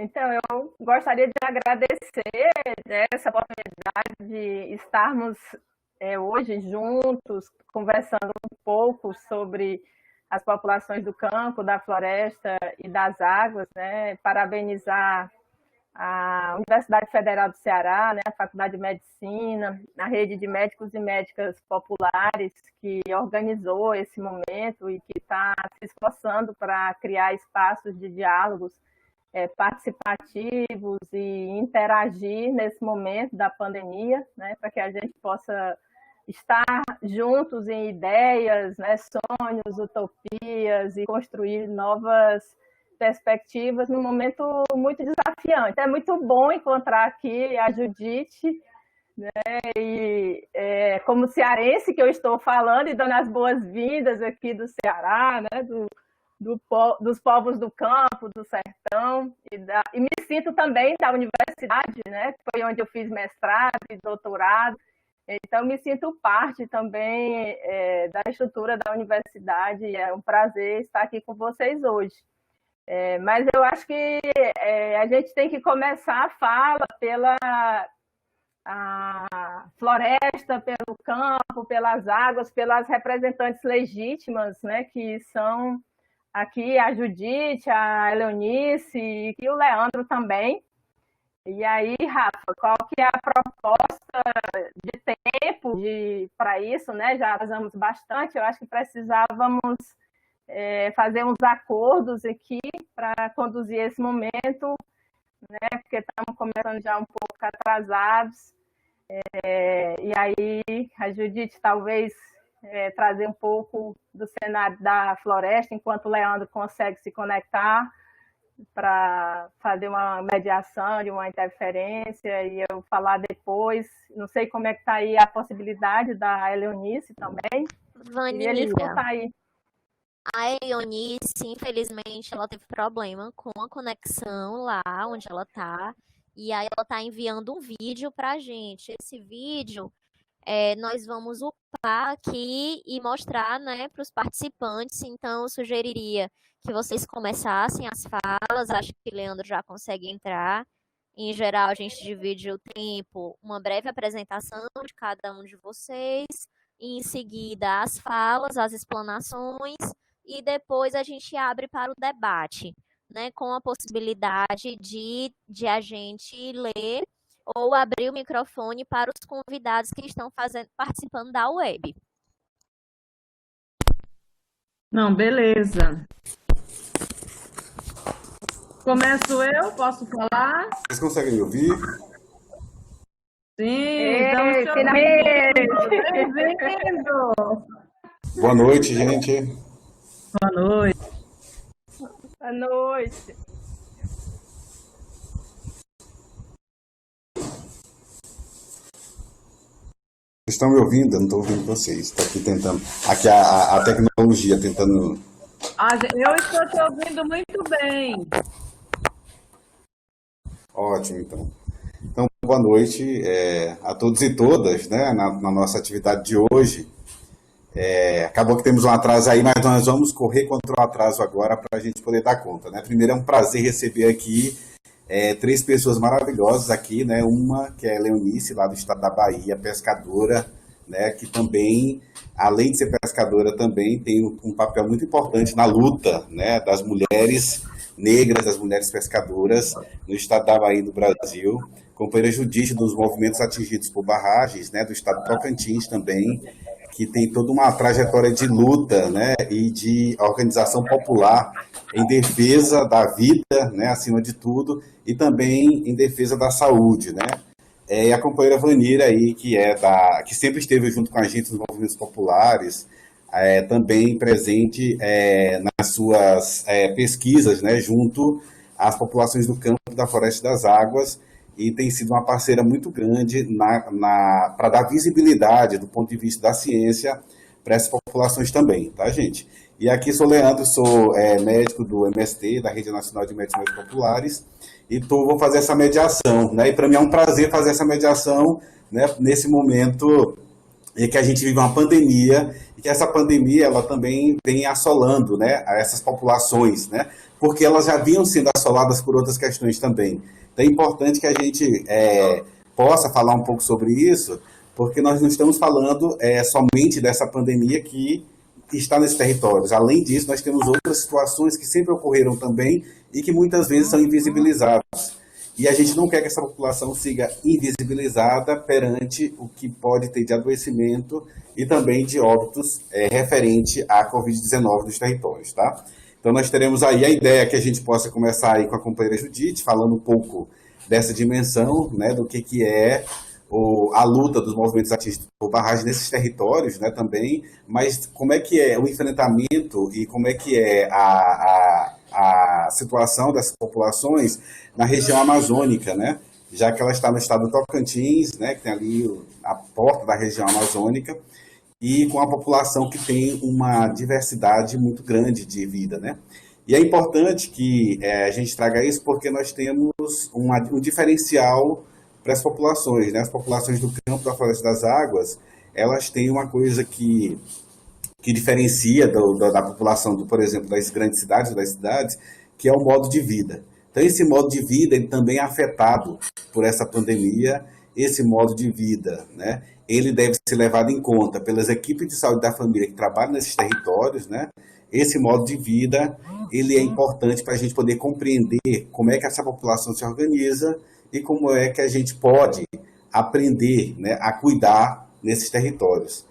Então, eu gostaria de agradecer, né, essa oportunidade de estarmos hoje juntos, conversando um pouco sobre as populações do campo, da floresta e das águas, né? Parabenizar a Universidade Federal do Ceará, né, a Faculdade de Medicina, a rede de médicos e médicas populares que organizou esse momento e que está se esforçando para criar espaços de diálogos participativos e interagir nesse momento da pandemia, né, para que a gente possa estar juntos em ideias, né, sonhos, utopias e construir novas perspectivas num momento muito desafiante. É muito bom encontrar aqui a Judite, né, e como cearense que eu estou falando e dando as boas-vindas aqui do Ceará, né, dos povos do campo, do sertão, e me sinto também da universidade, né, que foi onde eu fiz mestrado e doutorado, então me sinto parte também da estrutura da universidade, e é um prazer estar aqui com vocês hoje. Mas eu acho que a gente tem que começar a fala pela a floresta, pelo campo, pelas águas, pelas representantes legítimas, né, que são aqui a Judite, a Eleonice e o Leandro também. E aí, Rafa, qual que é a proposta de tempo para isso, né? Já atrasamos bastante, eu acho que precisávamos fazer uns acordos aqui para conduzir esse momento, né? Porque estamos começando já um pouco atrasados. E aí, a Judite talvez trazer um pouco do cenário da floresta, enquanto o Leandro consegue se conectar para fazer uma mediação de uma interferência e eu falar depois. Não sei como é que está aí a possibilidade da Eleonice também. Vania, ele escutar aí. A Eleonice, infelizmente, ela teve problema com a conexão lá onde ela está. E aí ela está enviando um vídeo para a gente. Esse vídeo nós vamos upar aqui e mostrar, né, para os participantes. Então, eu sugeriria que vocês começassem as falas. Acho que o Leandro já consegue entrar. Em geral, a gente divide o tempo, uma breve apresentação de cada um de vocês, e em seguida as falas, as explanações, e depois a gente abre para o debate, né, com a possibilidade de a gente ler ou abrir o microfone para os convidados que estão participando da web. Não, beleza. Começo eu? Posso falar? Vocês conseguem me ouvir? Sim, estamos te ouvindo. Bem-vindo! Boa noite, gente. Boa noite. Boa noite. Vocês estão me ouvindo? Eu não estou ouvindo vocês. Estou aqui tentando. Aqui a tecnologia tentando. Eu estou te ouvindo muito bem. Ótimo, então. Então, boa noite a todos e todas, né, na nossa atividade de hoje. Acabou que temos um atraso aí, mas nós vamos correr contra o atraso agora para a gente poder dar conta, né? Primeiro é um prazer receber aqui três pessoas maravilhosas aqui, né? Uma que é a Eleonice, lá do estado da Bahia, pescadora, né? Que também, além de ser pescadora, também tem um papel muito importante na luta, né? Das mulheres negras, das mulheres pescadoras no estado da Bahia e do Brasil. Companheira Judite dos movimentos atingidos por barragens, né? Do estado do Tocantins também, que tem toda uma trajetória de luta, né, e de organização popular em defesa da vida, né, acima de tudo, e também em defesa da saúde, né. E a companheira Vanira aí, que sempre esteve junto com a gente nos movimentos populares, também presente nas suas pesquisas, né, junto às populações do campo, da floresta e das águas, e tem sido uma parceira muito grande para dar visibilidade do ponto de vista da ciência para essas populações também, tá, gente? E aqui sou Leandro, sou médico do MST, da Rede Nacional de Médicos Populares, e vou fazer essa mediação, né? E para mim é um prazer fazer essa mediação, né, nesse momento e que a gente vive uma pandemia, e que essa pandemia ela também vem assolando, né, a essas populações, né, porque elas já vinham sendo assoladas por outras questões também. Então é importante que a gente possa falar um pouco sobre isso, porque nós não estamos falando somente dessa pandemia que está nesses territórios. Além disso, nós temos outras situações que sempre ocorreram também e que muitas vezes são invisibilizadas. E a gente não quer que essa população siga invisibilizada perante o que pode ter de adoecimento e também de óbitos referente à Covid-19 nos territórios, tá? Então nós teremos aí a ideia que a gente possa começar aí com a companheira Judite, falando um pouco dessa dimensão, né, do que é a luta dos movimentos atingidos por barragem nesses territórios, né, também, mas como é que é o enfrentamento e como é que é a situação dessas populações na região amazônica, né, já que ela está no estado do Tocantins, né, que tem ali a porta da região amazônica, e com a população que tem uma diversidade muito grande de vida, né? E é importante que a gente traga isso porque nós temos um diferencial para as populações, né? As populações do campo da Floresta das Águas, elas têm uma coisa que diferencia da população, por exemplo, das grandes cidades ou das cidades, que é o modo de vida. Então, esse modo de vida ele também é afetado por essa pandemia. Esse modo de vida, né, ele deve ser levado em conta pelas equipes de saúde da família que trabalham nesses territórios, né? Esse modo de vida, ele é importante para a gente poder compreender como é que essa população se organiza e como é que a gente pode aprender, né, a cuidar nesses territórios.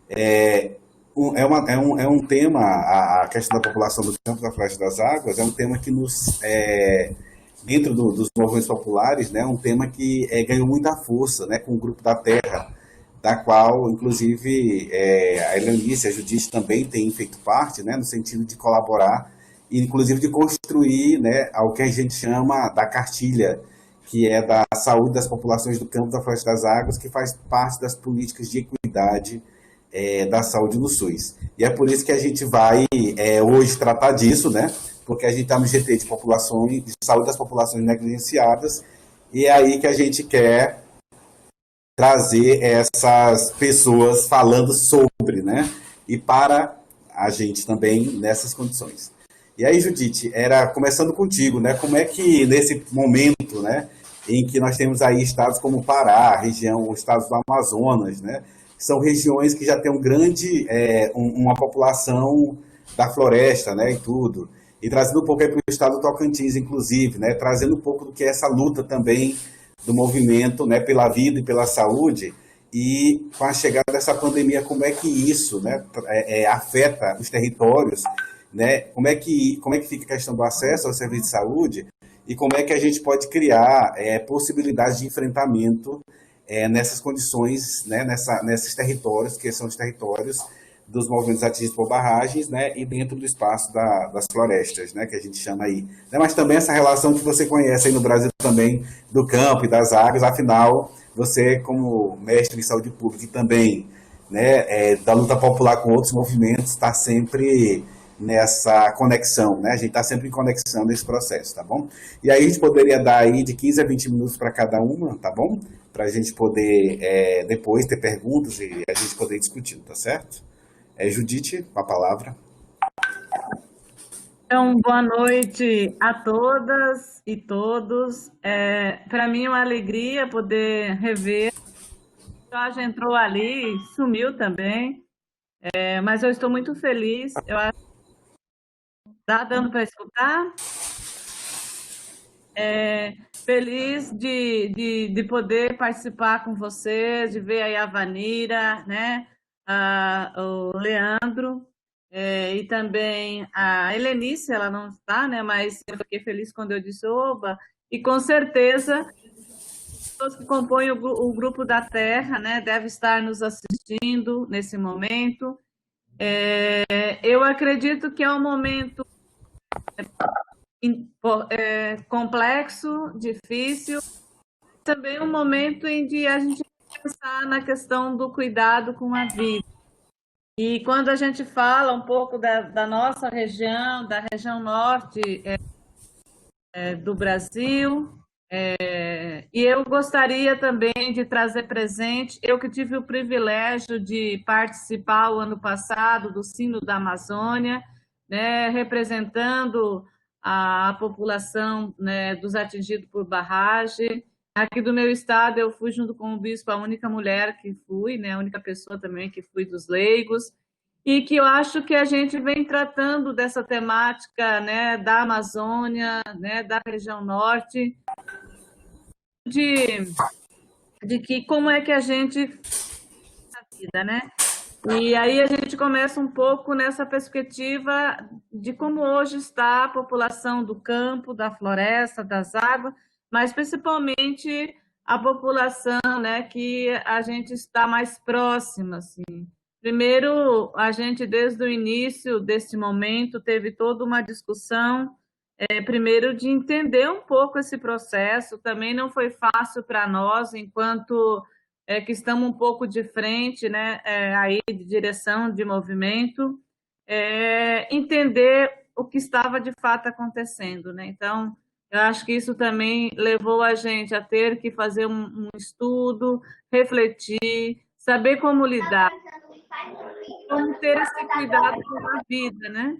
É um tema, a questão da população do campo da Floresta das Águas, é um tema que dentro dos movimentos populares, né, um tema que ganhou muita força, né, com o Grupo da Terra, da qual, inclusive, a Eleonice e a Judite também têm feito parte, né, no sentido de colaborar e, inclusive, de construir, né, ao que a gente chama da cartilha, que é da saúde das populações do campo da Floresta das Águas, que faz parte das políticas de equidade da saúde no SUS. E é por isso que a gente vai hoje tratar disso, né? Porque a gente está no GT de saúde das populações negligenciadas, e é aí que a gente quer trazer essas pessoas falando sobre, né? E para a gente também nessas condições. E aí, Judite, começando contigo, né? Como é que nesse momento, né, em que nós temos aí estados como o Pará, os estados do Amazonas, né? São regiões que já têm uma população da floresta, né, e tudo. E trazendo um pouco aí para o estado do Tocantins, inclusive, né, trazendo um pouco do que é essa luta também do movimento, né, pela vida e pela saúde, e com a chegada dessa pandemia, como é que isso, né, afeta os territórios, né, como é que fica a questão do acesso ao serviço de saúde, e como é que a gente pode criar possibilidades de enfrentamento nessas condições, né, nesses territórios, que são os territórios dos movimentos atingidos por barragens, né, e dentro do espaço das florestas, né, que a gente chama aí. Mas também essa relação que você conhece aí no Brasil também, do campo e das águas, afinal, você como mestre em saúde pública e também, né, da luta popular com outros movimentos, está sempre nessa conexão, né, a gente está sempre em conexão nesse processo, tá bom? E aí a gente poderia dar aí de 15 a 20 minutos para cada uma, tá bom? Para a gente poder depois ter perguntas e a gente poder discutir, tá certo? Judite, com a palavra. Então, boa noite a todas e todos. Para mim é uma alegria poder rever. A Jorge entrou ali, sumiu também, mas eu estou muito feliz. Eu acho que está dando para escutar. Feliz de poder participar com vocês, de ver aí a Vanira, né? O Leandro, e também a Helenice, ela não está, né? Mas eu fiquei feliz quando eu disse oba, e com certeza todos que compõem o Grupo da Terra, né, devem estar nos assistindo nesse momento. Eu acredito que é um momento complexo, difícil, também um momento em que a gente pensar na questão do cuidado com a vida. E quando a gente fala um pouco da nossa região, da região norte do Brasil, E eu gostaria também de trazer presente, eu que tive o privilégio de participar o ano passado do Sino da Amazônia, né, representando a população, né, dos atingidos por barragem. Aqui do meu estado, eu fui junto com o bispo, a única mulher que fui, né, a única pessoa também que fui dos leigos, e que eu acho que a gente vem tratando dessa temática, né, da Amazônia, né, da região norte, de, de que como é que a gente vida, né? E aí a gente começa um pouco nessa perspectiva de como hoje está a população do campo, da floresta, das águas, mas principalmente a população, né, que a gente está mais próxima, assim. Primeiro, a gente desde o início desse momento teve toda uma discussão, primeiro de entender um pouco esse processo. Também não foi fácil para nós, enquanto que estamos um pouco de frente, né, aí de direção de movimento, entender o que estava de fato acontecendo, né? Então, eu acho que isso também levou a gente a ter que fazer um estudo, refletir, saber como lidar, como ter esse cuidado com a vida, né?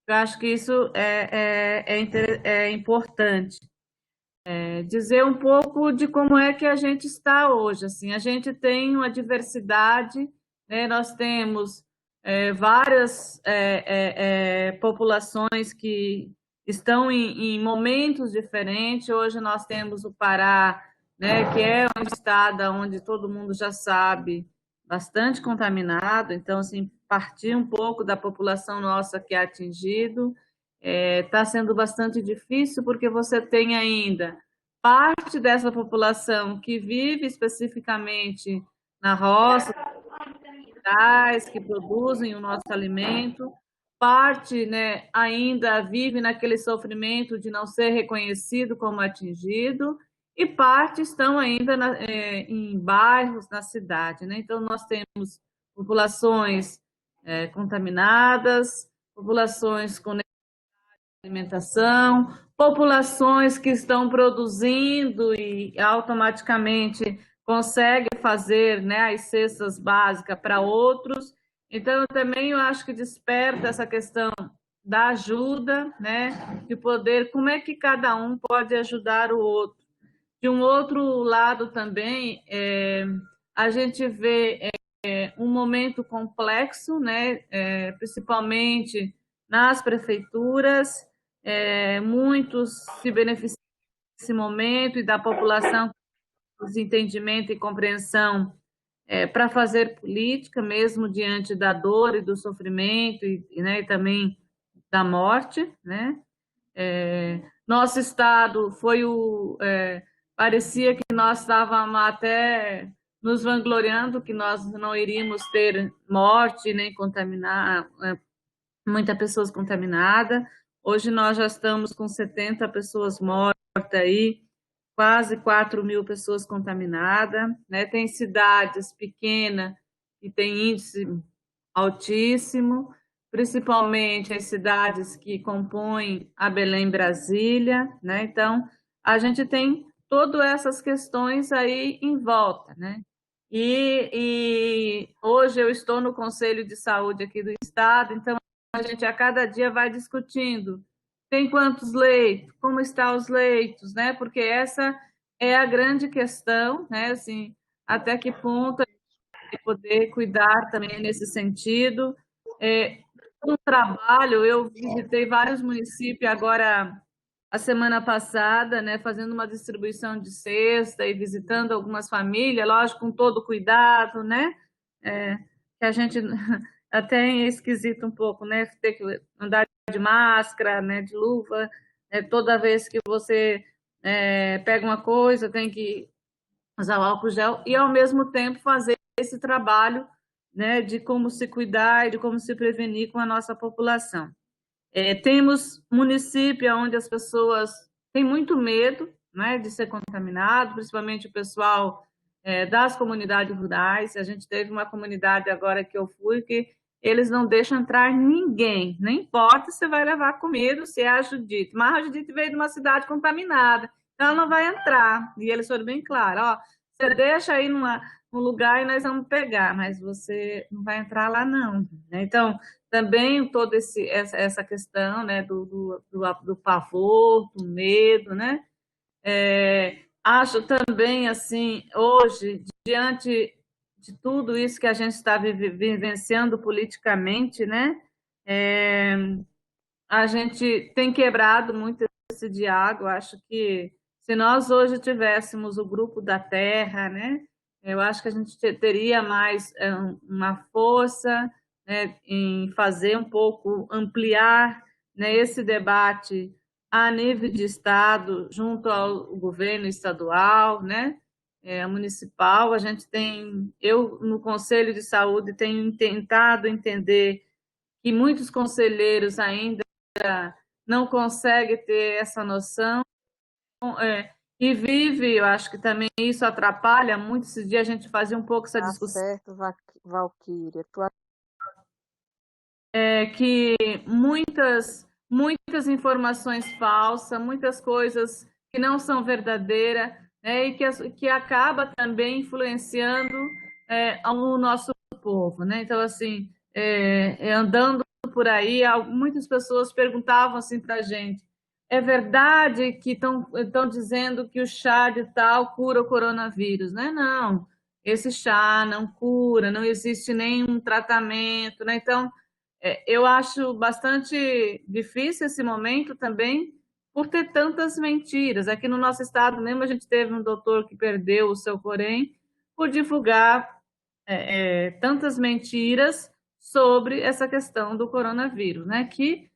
Eu acho que isso é importante. Dizer um pouco de como é que a gente está hoje. Assim, a gente tem uma diversidade, né? Nós temos várias populações que estão em momentos diferentes. Hoje nós temos o Pará, né, que é um estado onde todo mundo já sabe, bastante contaminado. Então, assim, partir um pouco da população nossa que é atingido está sendo bastante difícil, porque você tem ainda parte dessa população que vive especificamente na roça, que produzem o nosso alimento, parte, né, ainda vive naquele sofrimento de não ser reconhecido como atingido, e parte estão ainda em bairros na cidade, né? Então, nós temos populações contaminadas, populações com alimentação, populações que estão produzindo e automaticamente conseguem fazer, né, as cestas básicas para outros. Então, eu acho que desperta essa questão da ajuda, né, de poder, como é que cada um pode ajudar o outro. De um outro lado também, a gente vê um momento complexo, né, principalmente nas prefeituras, muitos se beneficiam desse momento e da população com entendimento e compreensão para fazer política, mesmo diante da dor e do sofrimento né, e também da morte, né? Nosso estado foi parecia que nós estávamos até nos vangloriando que nós não iríamos ter morte nem contaminar muitas pessoas contaminadas. Hoje nós já estamos com 70 pessoas mortas aí, quase 4.000 pessoas contaminadas, né? Tem cidades pequenas que têm índice altíssimo, principalmente as cidades que compõem a Belém, Brasília, né? Então, a gente tem todas essas questões aí em volta, né? E hoje eu estou no Conselho de Saúde aqui do Estado, então a gente a cada dia vai discutindo tem quantos leitos, como estão os leitos, né? Porque essa é a grande questão, né? Assim, até que ponto poder cuidar também nesse sentido. No trabalho, eu visitei vários municípios agora, a semana passada, né, fazendo uma distribuição de cesta e visitando algumas famílias, lógico, com todo cuidado, né? Que a gente até é esquisito um pouco, né? Ter que andar de máscara, né, de luva, toda vez que você pega uma coisa, tem que usar o álcool gel e, ao mesmo tempo, fazer esse trabalho, né, de como se cuidar e de como se prevenir com a nossa população. Temos município onde as pessoas têm muito medo, né, de ser contaminado, principalmente o pessoal das comunidades rurais. A gente teve uma comunidade agora que eu fui que eles não deixam entrar ninguém, não importa se você vai levar comida, se é a Judite. Mas a Judite veio de uma cidade contaminada, ela não vai entrar. E eles foram bem claros, ó, você deixa aí num lugar e nós vamos pegar, mas você não vai entrar lá não, né? Então, também toda essa questão, né, do pavor, do medo, né? Acho também, assim, hoje, diante de tudo isso que a gente está vivenciando politicamente, né? É, a gente tem quebrado muito esse diálogo. Acho que se nós hoje tivéssemos o grupo da Terra, né? Eu acho que a gente teria mais uma força, né, em fazer um pouco, ampliar, né, esse debate a nível de Estado, junto ao governo estadual, né, municipal. A gente tem, eu no Conselho de Saúde tenho tentado entender que muitos conselheiros ainda não conseguem ter essa noção, e vive, eu acho que também isso atrapalha muito. Esse dia a gente fazia um pouco essa Tá discussão, certo, Valquíria. que muitas informações falsas, muitas coisas que não são verdadeiras, né, e que acaba também influenciando o nosso povo, né? Então, assim, andando por aí, muitas pessoas perguntavam assim para a gente: é verdade que estão dizendo que o chá de tal cura o coronavírus, né? Não, esse chá não cura, não existe nenhum tratamento, né? Então, eu acho bastante difícil esse momento também, por ter tantas mentiras. Aqui no nosso estado mesmo, a gente teve um doutor que perdeu o seu Corém por divulgar tantas mentiras sobre essa questão do coronavírus, né? Que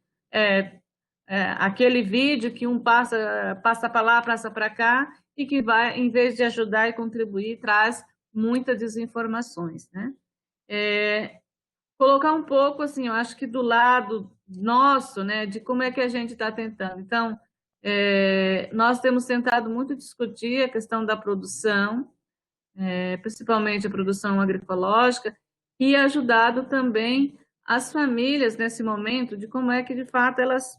aquele vídeo que um passa para lá, passa para cá, e que vai, em vez de ajudar e contribuir, traz muitas desinformações, né? Colocar um pouco, assim, eu acho que do lado nosso, né, de como é que a gente está tentando. Então, nós temos tentado muito discutir a questão da produção, principalmente a produção agroecológica, e ajudado também as famílias nesse momento de como é que, de fato, elas,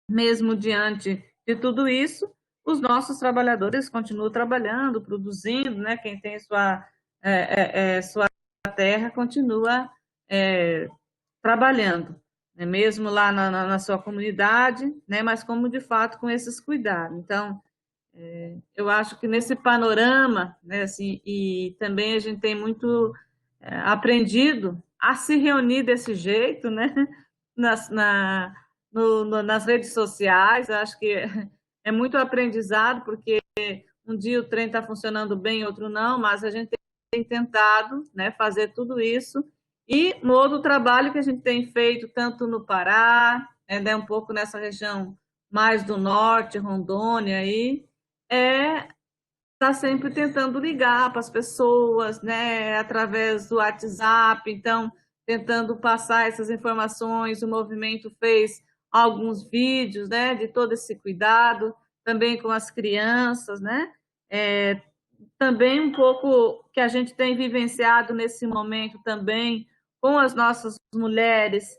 mesmo diante de tudo isso, os nossos trabalhadores continuam trabalhando, produzindo, né? Quem tem sua terra continua trabalhando, né? Mesmo lá na sua comunidade, né? Mas como de fato com esses cuidados. Então, eu acho que nesse panorama, né, assim, e também a gente tem muito aprendido a se reunir desse jeito, né, nas redes sociais. Eu acho que é muito aprendizado, porque um dia o trem está funcionando bem, outro não, mas a gente tem tentado, né, fazer tudo isso. E no outro trabalho que a gente tem feito, tanto no Pará, né, um pouco nessa região mais do norte, Rondônia, aí, tá sempre tentando ligar para as pessoas, né, através do WhatsApp, então tentando passar essas informações. O movimento fez alguns vídeos, né, de todo esse cuidado, também com as crianças, né, também um pouco que a gente tem vivenciado nesse momento também com as nossas mulheres,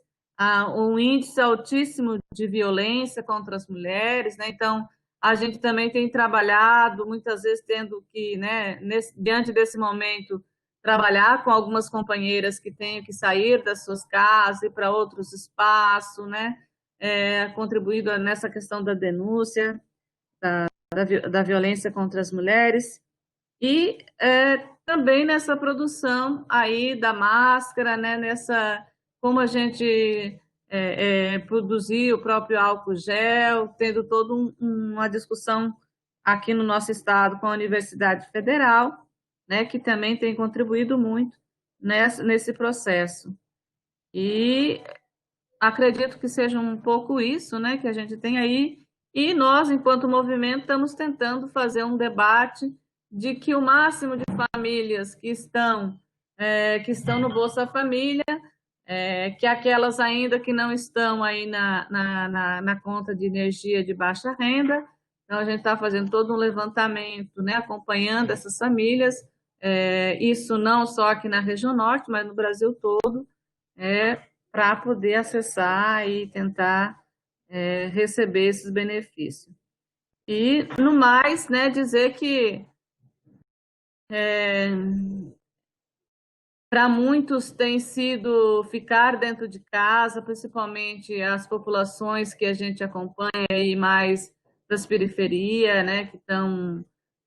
um índice altíssimo de violência contra as mulheres, né? Então, a gente também tem trabalhado, muitas vezes tendo que, né, diante desse momento, trabalhar com algumas companheiras que têm que sair das suas casas e para outros espaços, né? Contribuído nessa questão da denúncia da violência contra as mulheres. E também nessa produção aí da máscara, né? Como a gente produzir o próprio álcool gel, tendo toda uma discussão aqui no nosso estado com a Universidade Federal, né? Que também tem contribuído muito nesse processo. E acredito que seja um pouco isso, né? Que a gente tem aí. E nós, enquanto movimento, estamos tentando fazer um debate de que o máximo de famílias que estão no Bolsa Família, que aquelas ainda que não estão aí na conta de energia de baixa renda. Então, a gente está fazendo todo um levantamento, né, acompanhando essas famílias, isso não só aqui na região norte, mas no Brasil todo, para poder acessar e tentar receber esses benefícios. E, no mais, né, dizer que para muitos tem sido ficar dentro de casa, principalmente as populações que a gente acompanha aí mais das periferias, né, que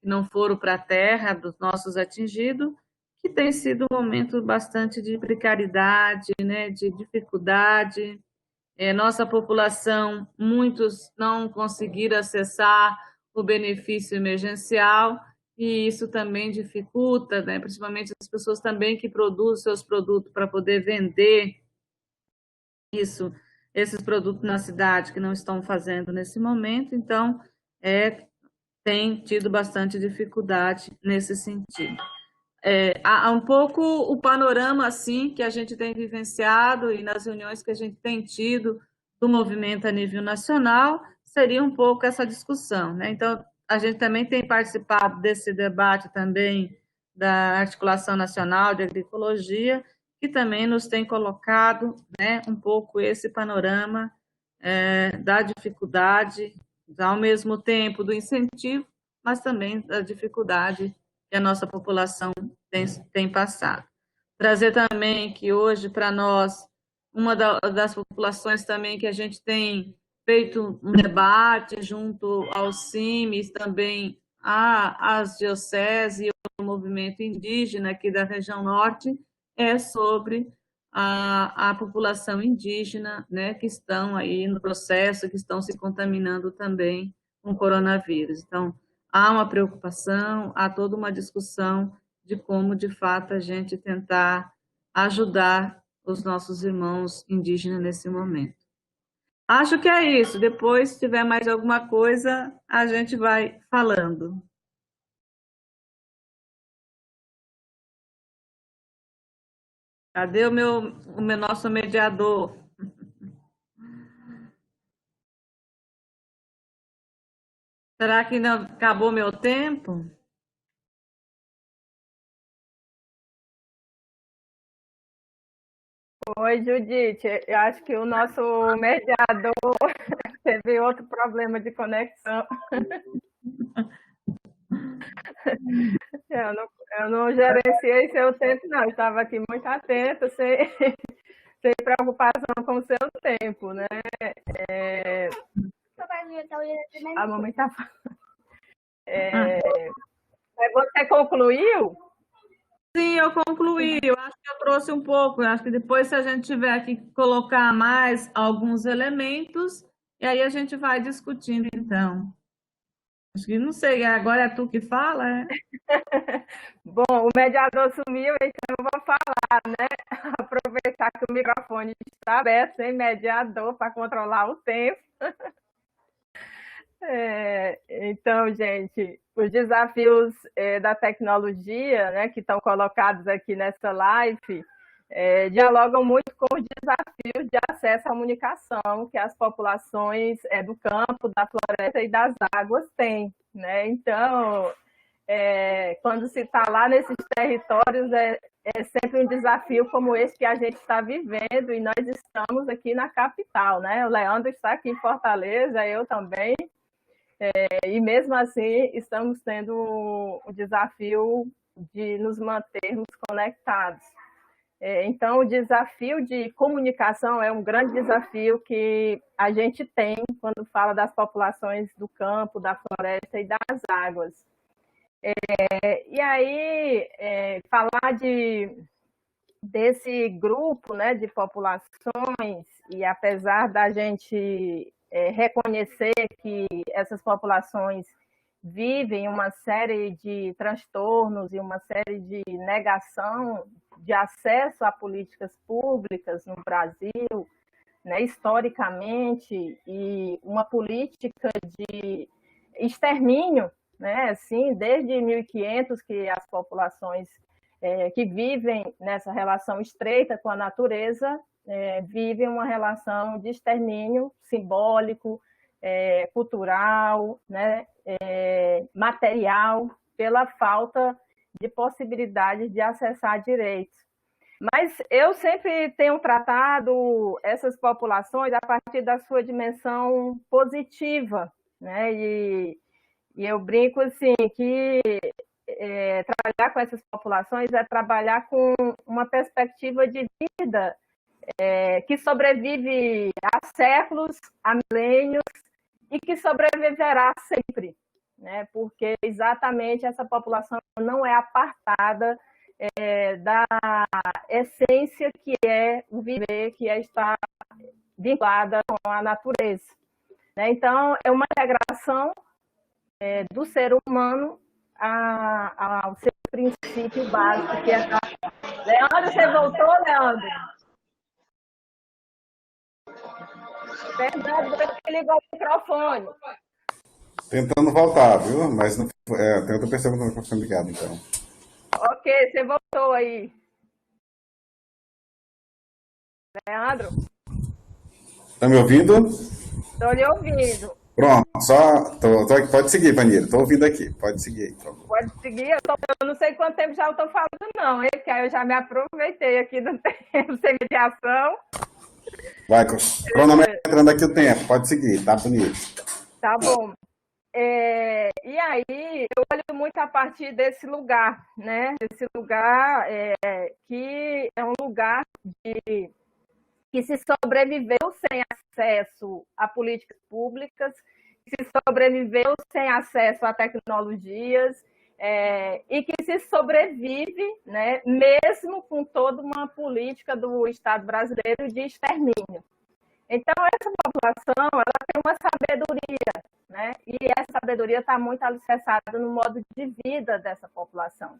não foram para a terra dos nossos atingidos, que tem sido um momento bastante de precariedade, né, de dificuldade. Nossa população, muitos não conseguiram acessar o benefício emergencial, e isso também dificulta, né, principalmente as pessoas também que produzem seus produtos para poder vender esses produtos na cidade, que não estão fazendo nesse momento, então tem tido bastante dificuldade nesse sentido. Há um pouco o panorama assim que a gente tem vivenciado e nas reuniões que a gente tem tido do movimento a nível nacional, seria um pouco essa discussão, né? Então, a gente também tem participado desse debate também da Articulação Nacional de Agroecologia, que também nos tem colocado, né, um pouco esse panorama da dificuldade, ao mesmo tempo do incentivo, mas também da dificuldade que a nossa população tem passado. Trazer também que hoje, para nós, uma das populações também que a gente tem feito um debate junto aos CIMES, também às dioceses e o movimento indígena aqui da região norte, é sobre a população indígena, né, que estão aí no processo, que estão se contaminando também com o coronavírus. Então, há uma preocupação, há toda uma discussão de como, de fato, a gente tentar ajudar os nossos irmãos indígenas nesse momento. Acho que é isso. Depois, se tiver mais alguma coisa, a gente vai falando. Cadê o nosso mediador? Será que não acabou meu tempo? Oi, Judite. Eu acho que o nosso mediador teve outro problema de conexão. Eu não gerenciei seu tempo, não. Eu estava aqui muito atenta, sem preocupação com o seu tempo, né? A mamãe está falando. Você concluiu? Sim, eu concluí. Eu acho que eu trouxe um pouco. Eu acho que depois, se a gente tiver que colocar mais alguns elementos, e aí a gente vai discutindo, então. Acho que não sei, agora é tu que fala, é? Bom, o mediador sumiu, então eu vou falar, né? Aproveitar que o microfone está aberto, sem mediador, para controlar o tempo. Então, gente, os desafios da tecnologia, né, que estão colocados aqui nessa live, dialogam muito com os desafios de acesso à comunicação que as populações do campo, da floresta e das águas têm, né? Então, quando se está lá nesses territórios, é sempre um desafio como esse que a gente está vivendo, e nós estamos aqui na capital, né? O Leandro está aqui em Fortaleza, eu também, e mesmo assim estamos tendo o desafio de nos mantermos conectados. Então, o desafio de comunicação é um grande desafio que a gente tem quando fala das populações do campo, da floresta e das águas. E aí, falar desse grupo, né, de populações, e apesar da gente reconhecer que essas populações vivem uma série de transtornos e uma série de negação de acesso a políticas públicas no Brasil, né, historicamente, e uma política de extermínio, né, assim, desde 1500 que as populações que vivem nessa relação estreita com a natureza vivem uma relação de extermínio simbólico, cultural, né, material, pela falta de possibilidade de acessar direitos. Mas eu sempre tenho tratado essas populações a partir da sua dimensão positiva, né? E eu brinco assim que trabalhar com essas populações é trabalhar com uma perspectiva de vida que sobrevive há séculos, há milênios, e que sobreviverá sempre, né? Porque exatamente essa população não é apartada da essência que é o viver, que é estar vinculada com a natureza, né? Então, é uma integração do ser humano ao seu princípio básico, que é a... Leandro, você voltou, Leandro? Fernando, você ligou o microfone. Tentando voltar, viu? Mas não, tem outra pessoa que não está sendo ligada, então. Ok, você voltou aí. Leandro? Tá me ouvindo? Estou lhe ouvindo. Pronto, tô aqui. Pode seguir, Vanira. Estou ouvindo aqui. Pode seguir, por favor. Pode seguir. Eu não sei quanto tempo já eu estou falando, não, hein? Porque aí eu já me aproveitei aqui do tempo sem mediação. Vai, cronometrando aqui o tempo. Pode seguir, tá bonito. Tá bom. E aí, eu olho muito a partir desse lugar, né? Desse lugar que é um lugar que se sobreviveu sem acesso a políticas públicas, que se sobreviveu sem acesso a tecnologias, e que se sobrevive, né, mesmo com toda uma política do Estado brasileiro de extermínio. Então, essa população ela tem uma sabedoria, né? E essa sabedoria está muito alicerçada no modo de vida dessa população,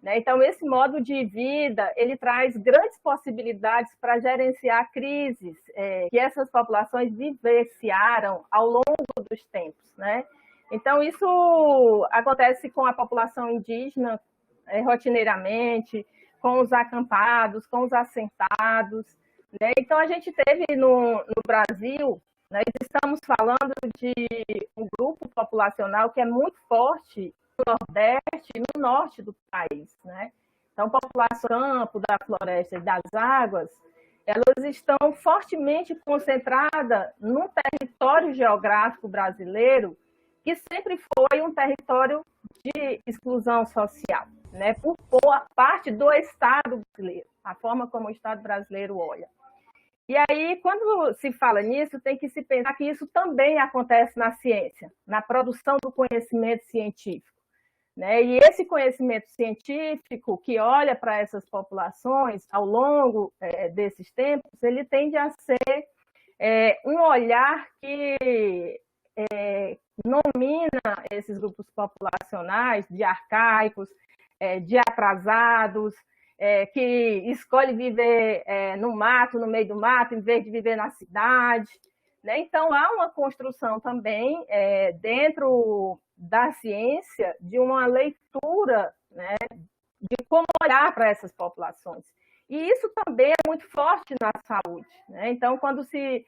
né? Então, esse modo de vida ele traz grandes possibilidades para gerenciar crises que essas populações vivenciaram ao longo dos tempos, né? Então, isso acontece com a população indígena rotineiramente, com os acampados, com os assentados, né? Então, a gente teve no Brasil, nós estamos falando de um grupo populacional que é muito forte no Nordeste e no Norte do país, né? Então, a população do campo, da floresta e das águas, elas estão fortemente concentradas num território geográfico brasileiro que sempre foi um território de exclusão social, né? Por parte do Estado brasileiro, a forma como o Estado brasileiro olha. E aí, quando se fala nisso, tem que se pensar que isso também acontece na ciência, na produção do conhecimento científico, né? E esse conhecimento científico que olha para essas populações ao longo desses tempos, ele tende a ser um olhar que nomina esses grupos populacionais de arcaicos, de atrasados, que escolhe viver no mato, no meio do mato, em vez de viver na cidade, né? Então, há uma construção também dentro da ciência de uma leitura, né, de como olhar para essas populações. E isso também é muito forte na saúde, né? Então, quando se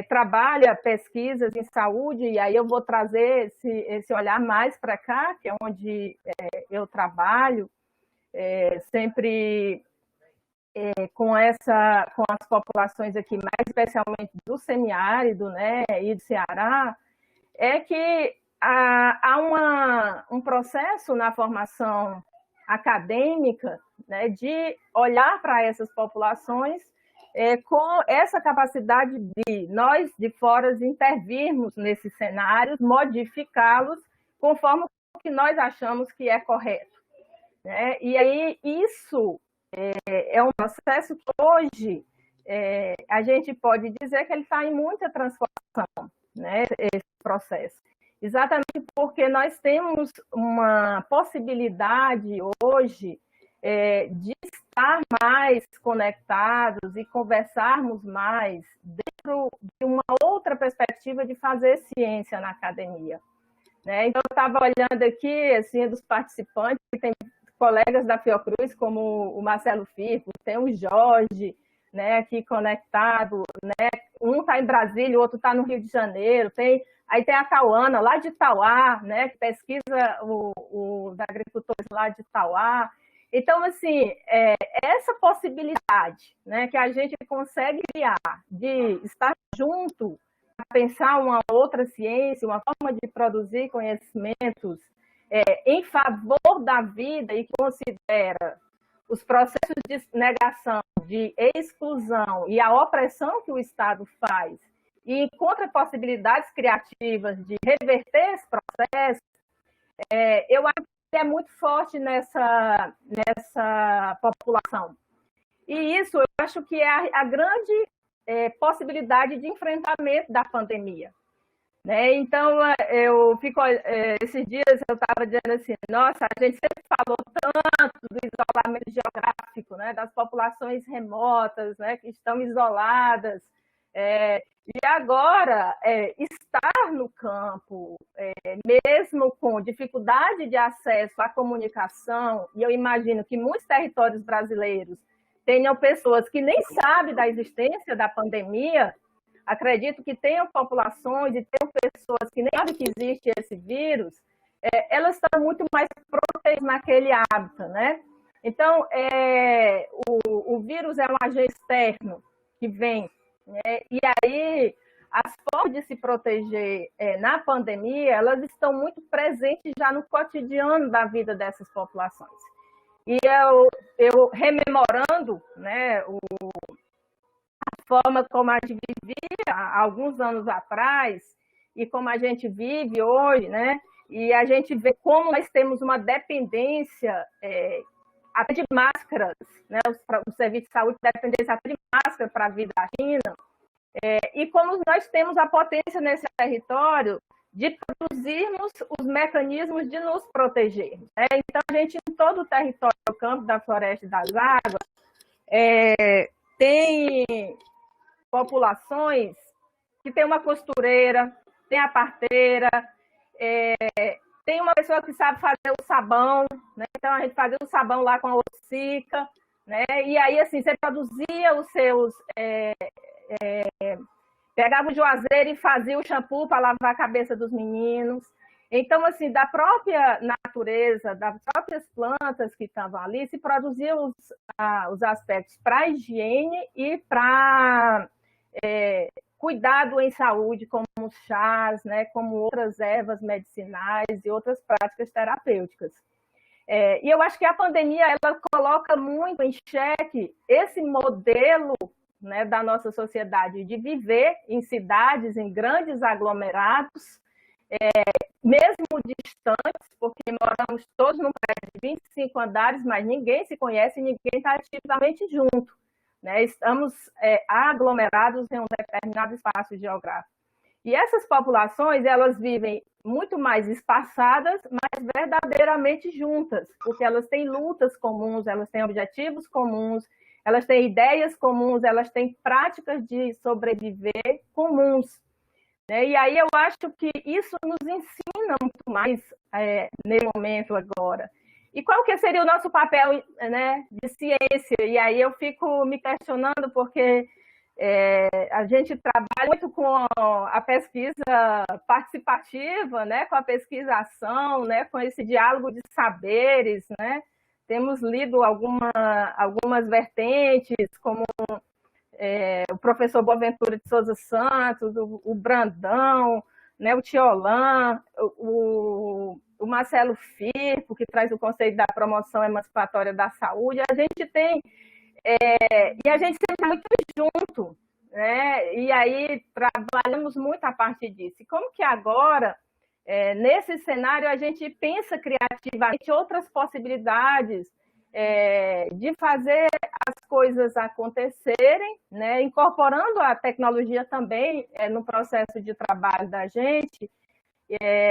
trabalha pesquisas em saúde, e aí eu vou trazer esse olhar mais para cá, que é onde eu trabalho, sempre com as populações aqui, mais especialmente do semiárido, né, e do Ceará, é que há um processo na formação acadêmica, né, de olhar para essas populações com essa capacidade de nós, de fora, intervirmos nesses cenários, modificá-los conforme o que nós achamos que é correto, né? E aí isso é um processo que hoje a gente pode dizer que ele está em muita transformação, né, esse processo. Exatamente porque nós temos uma possibilidade hoje de estar mais conectados e conversarmos mais dentro de uma outra perspectiva de fazer ciência na academia, né? Então, eu estava olhando aqui, assim, dos participantes, tem colegas da Fiocruz, como o Marcelo Firpo, tem o Jorge, né, aqui conectado, né? Um está em Brasília, o outro está no Rio de Janeiro, aí tem a Tauana, lá de Itauá, né, que pesquisa os agricultores lá de Itauá. Então, assim, essa possibilidade, né, que a gente consegue criar de estar junto, pensar uma outra ciência, uma forma de produzir conhecimentos em favor da vida e que considera os processos de negação, de exclusão e a opressão que o Estado faz e encontra possibilidades criativas de reverter esse processo, eu acho que é muito forte nessa população. E isso eu acho que é a grande possibilidade de enfrentamento da pandemia. Né? Então, esses dias eu estava dizendo assim, nossa, a gente sempre falou tanto do isolamento geográfico, né? Das populações remotas, né? Que estão isoladas, e agora, estar no campo, mesmo com dificuldade de acesso à comunicação, e eu imagino que muitos territórios brasileiros tenham pessoas que nem sabem da existência da pandemia, acredito que tenham populações e tenham pessoas que nem sabem que existe esse vírus, elas estão muito mais protegidas naquele hábito, né? Então, o vírus é um agente externo que vem, né? E aí as formas de se proteger na pandemia, elas estão muito presentes já no cotidiano da vida dessas populações. E eu rememorando, né, forma como a gente vivia há alguns anos atrás e como a gente vive hoje, né? E a gente vê como nós temos uma dependência até de máscaras, né? O serviço de saúde dependência até de máscara para a vida da China, e como nós temos a potência nesse território de produzirmos os mecanismos de nos protegermos. Né? Então, a gente, em todo o território do campo, da floresta e das águas, tem populações que tem uma costureira, tem a parteira, tem uma pessoa que sabe fazer o sabão, né? Então a gente fazia o sabão lá com a ossica, né? E aí assim, você produzia os seus... pegava o juazeiro e fazia o shampoo para lavar a cabeça dos meninos. Então, assim, da própria natureza, das próprias plantas que estavam ali, se produziam os aspectos para a higiene e para cuidado em saúde, como os chás, né, como outras ervas medicinais e outras práticas terapêuticas. E eu acho que a pandemia ela coloca muito em xeque esse modelo, né, da nossa sociedade de viver em cidades, em grandes aglomerados, mesmo distantes, porque moramos todos num prédio de 25 andares, mas ninguém se conhece e ninguém está ativamente junto. Né? Estamos aglomerados em um determinado espaço geográfico. E essas populações, elas vivem muito mais espaçadas, mas verdadeiramente juntas, porque elas têm lutas comuns, elas têm objetivos comuns, elas têm ideias comuns, elas têm práticas de sobreviver comuns. Né? E aí eu acho que isso nos ensina muito mais nesse momento agora. E qual que seria o nosso papel, né, de ciência? E aí eu fico me questionando, porque a gente trabalha muito com a pesquisa participativa, né, com a pesquisação, né, com esse diálogo de saberes, né? Temos lido algumas vertentes, como o professor Boaventura de Souza Santos, o Brandão, né, o Tiolan, o Marcelo Firpo, que traz o conceito da promoção emancipatória da saúde. A gente tem, e a gente sempre está muito junto, né? E aí trabalhamos muito a partir disso. E como que agora, nesse cenário, a gente pensa criativamente outras possibilidades de fazer as coisas acontecerem, né? Incorporando a tecnologia também no processo de trabalho da gente,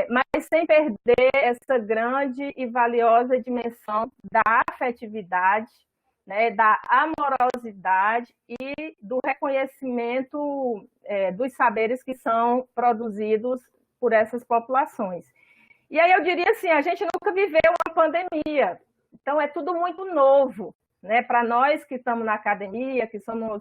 mas sem perder essa grande e valiosa dimensão da afetividade, né? Da amorosidade e do reconhecimento dos saberes que são produzidos por essas populações. E aí eu diria assim, a gente nunca viveu uma pandemia, então é tudo muito novo, né? Para nós que estamos na academia, que somos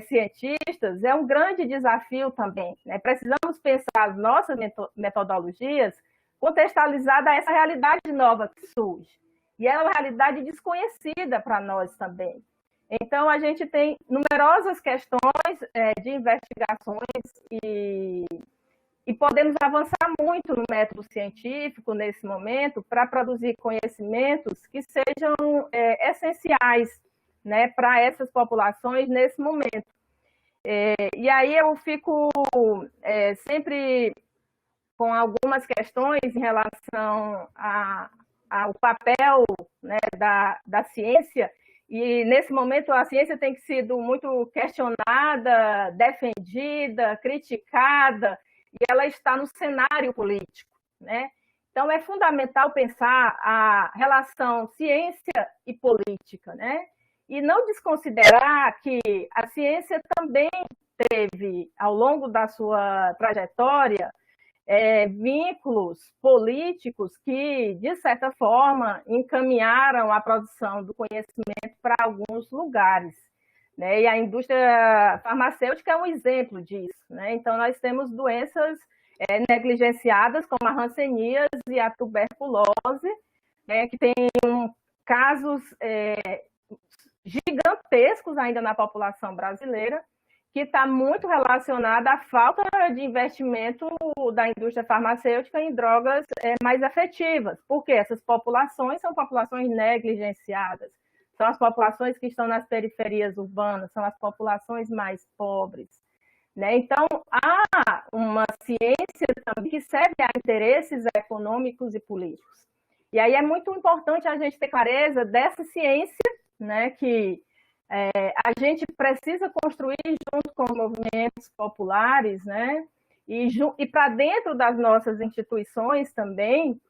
cientistas, é um grande desafio também, né? Precisamos pensar as nossas metodologias contextualizadas a essa realidade nova que surge. E é uma realidade desconhecida para nós também. Então, a gente tem numerosas questões de investigações e podemos avançar muito no método científico nesse momento para produzir conhecimentos que sejam essenciais, né, para essas populações nesse momento. E aí eu fico sempre com algumas questões em relação ao papel, né, da ciência, e nesse momento a ciência tem sido muito questionada, defendida, criticada, e ela está no cenário político, né? Então é fundamental pensar a relação ciência e política, né? E não desconsiderar que a ciência também teve, ao longo da sua trajetória, vínculos políticos que, de certa forma, encaminharam a produção do conhecimento para alguns lugares, né? E a indústria farmacêutica é um exemplo disso, né? Então, nós temos doenças negligenciadas, como a hanseníase e a tuberculose, né, que tem casos gigantescos ainda na população brasileira, que está muito relacionada à falta de investimento da indústria farmacêutica em drogas mais efetivas, porque essas populações são populações negligenciadas, são as populações que estão nas periferias urbanas, são as populações mais pobres, né? Então, há uma ciência também que serve a interesses econômicos e políticos. E aí é muito importante a gente ter clareza dessa ciência, né, que a gente precisa construir junto com movimentos populares, né? E para dentro das nossas instituições também,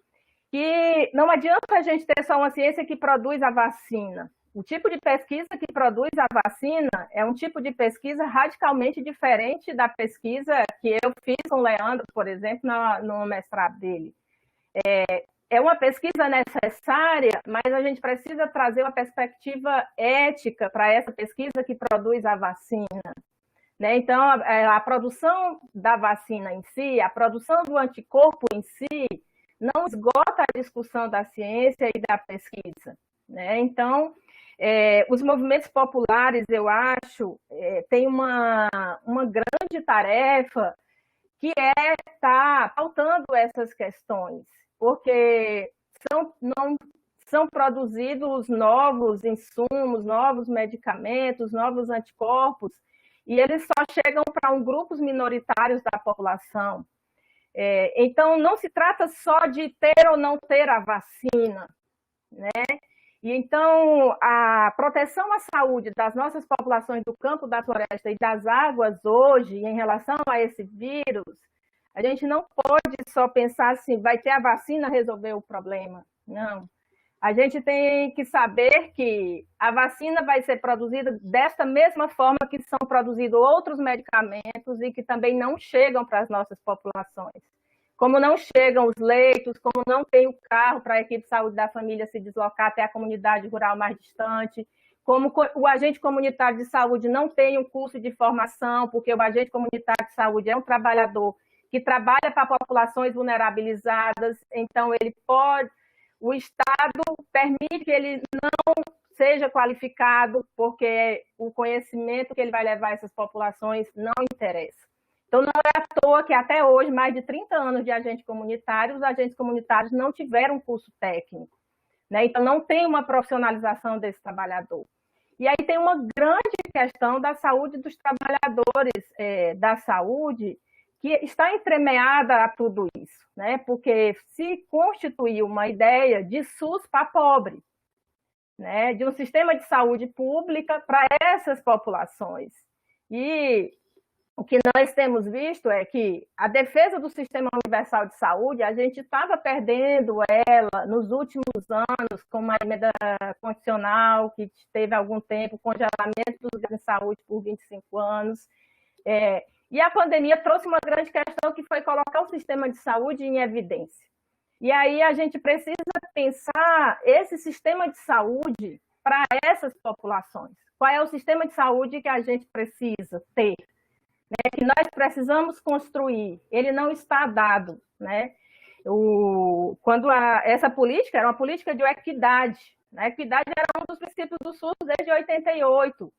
que não adianta a gente ter só uma ciência que produz a vacina. O tipo de pesquisa que produz a vacina é um tipo de pesquisa radicalmente diferente da pesquisa que eu fiz com o Leandro, por exemplo, no mestrado dele. É uma pesquisa necessária, mas a gente precisa trazer uma perspectiva ética para essa pesquisa que produz a vacina, né? Então, a produção da vacina em si, a produção do anticorpo em si, não esgota a discussão da ciência e da pesquisa, né? Então, os movimentos populares, eu acho, têm uma grande tarefa que estar pautando essas questões, porque são produzidos novos insumos, novos medicamentos, novos anticorpos, e eles só chegam para grupos minoritários da população. Então, não se trata só de ter ou não ter a vacina, né? E então, a proteção à saúde das nossas populações do campo, da floresta e das águas hoje, em relação a esse vírus, a gente não pode só pensar assim, vai ter a vacina resolver o problema. Não. A gente tem que saber que a vacina vai ser produzida desta mesma forma que são produzidos outros medicamentos e que também não chegam para as nossas populações. Como não chegam os leitos, como não tem o carro para a equipe de saúde da família se deslocar até a comunidade rural mais distante, como o agente comunitário de saúde não tem um curso de formação, porque o agente comunitário de saúde é um trabalhador que trabalha para populações vulnerabilizadas, então o Estado permite que ele não seja qualificado, porque o conhecimento que ele vai levar a essas populações não interessa. Então, não é à toa que até hoje, mais de 30 anos de agente comunitário, os agentes comunitários não tiveram curso técnico, né? Então, não tem uma profissionalização desse trabalhador. E aí tem uma grande questão da saúde dos trabalhadores da saúde, que está entremeada a tudo isso, né? Porque se constituiu uma ideia de SUS para pobre, né? De um sistema de saúde pública para essas populações. E o que nós temos visto é que a defesa do Sistema Universal de Saúde, a gente estava perdendo ela nos últimos anos, com uma emenda constitucional que teve há algum tempo, congelamento dos gastos de saúde por 25 anos. E a pandemia trouxe uma grande questão, que foi colocar o sistema de saúde em evidência. E aí a gente precisa pensar esse sistema de saúde para essas populações. Qual é o sistema de saúde que a gente precisa ter? Que nós precisamos construir, ele não está dado, né? Quando essa política era uma política de equidade, A equidade era um dos princípios do SUS desde 88.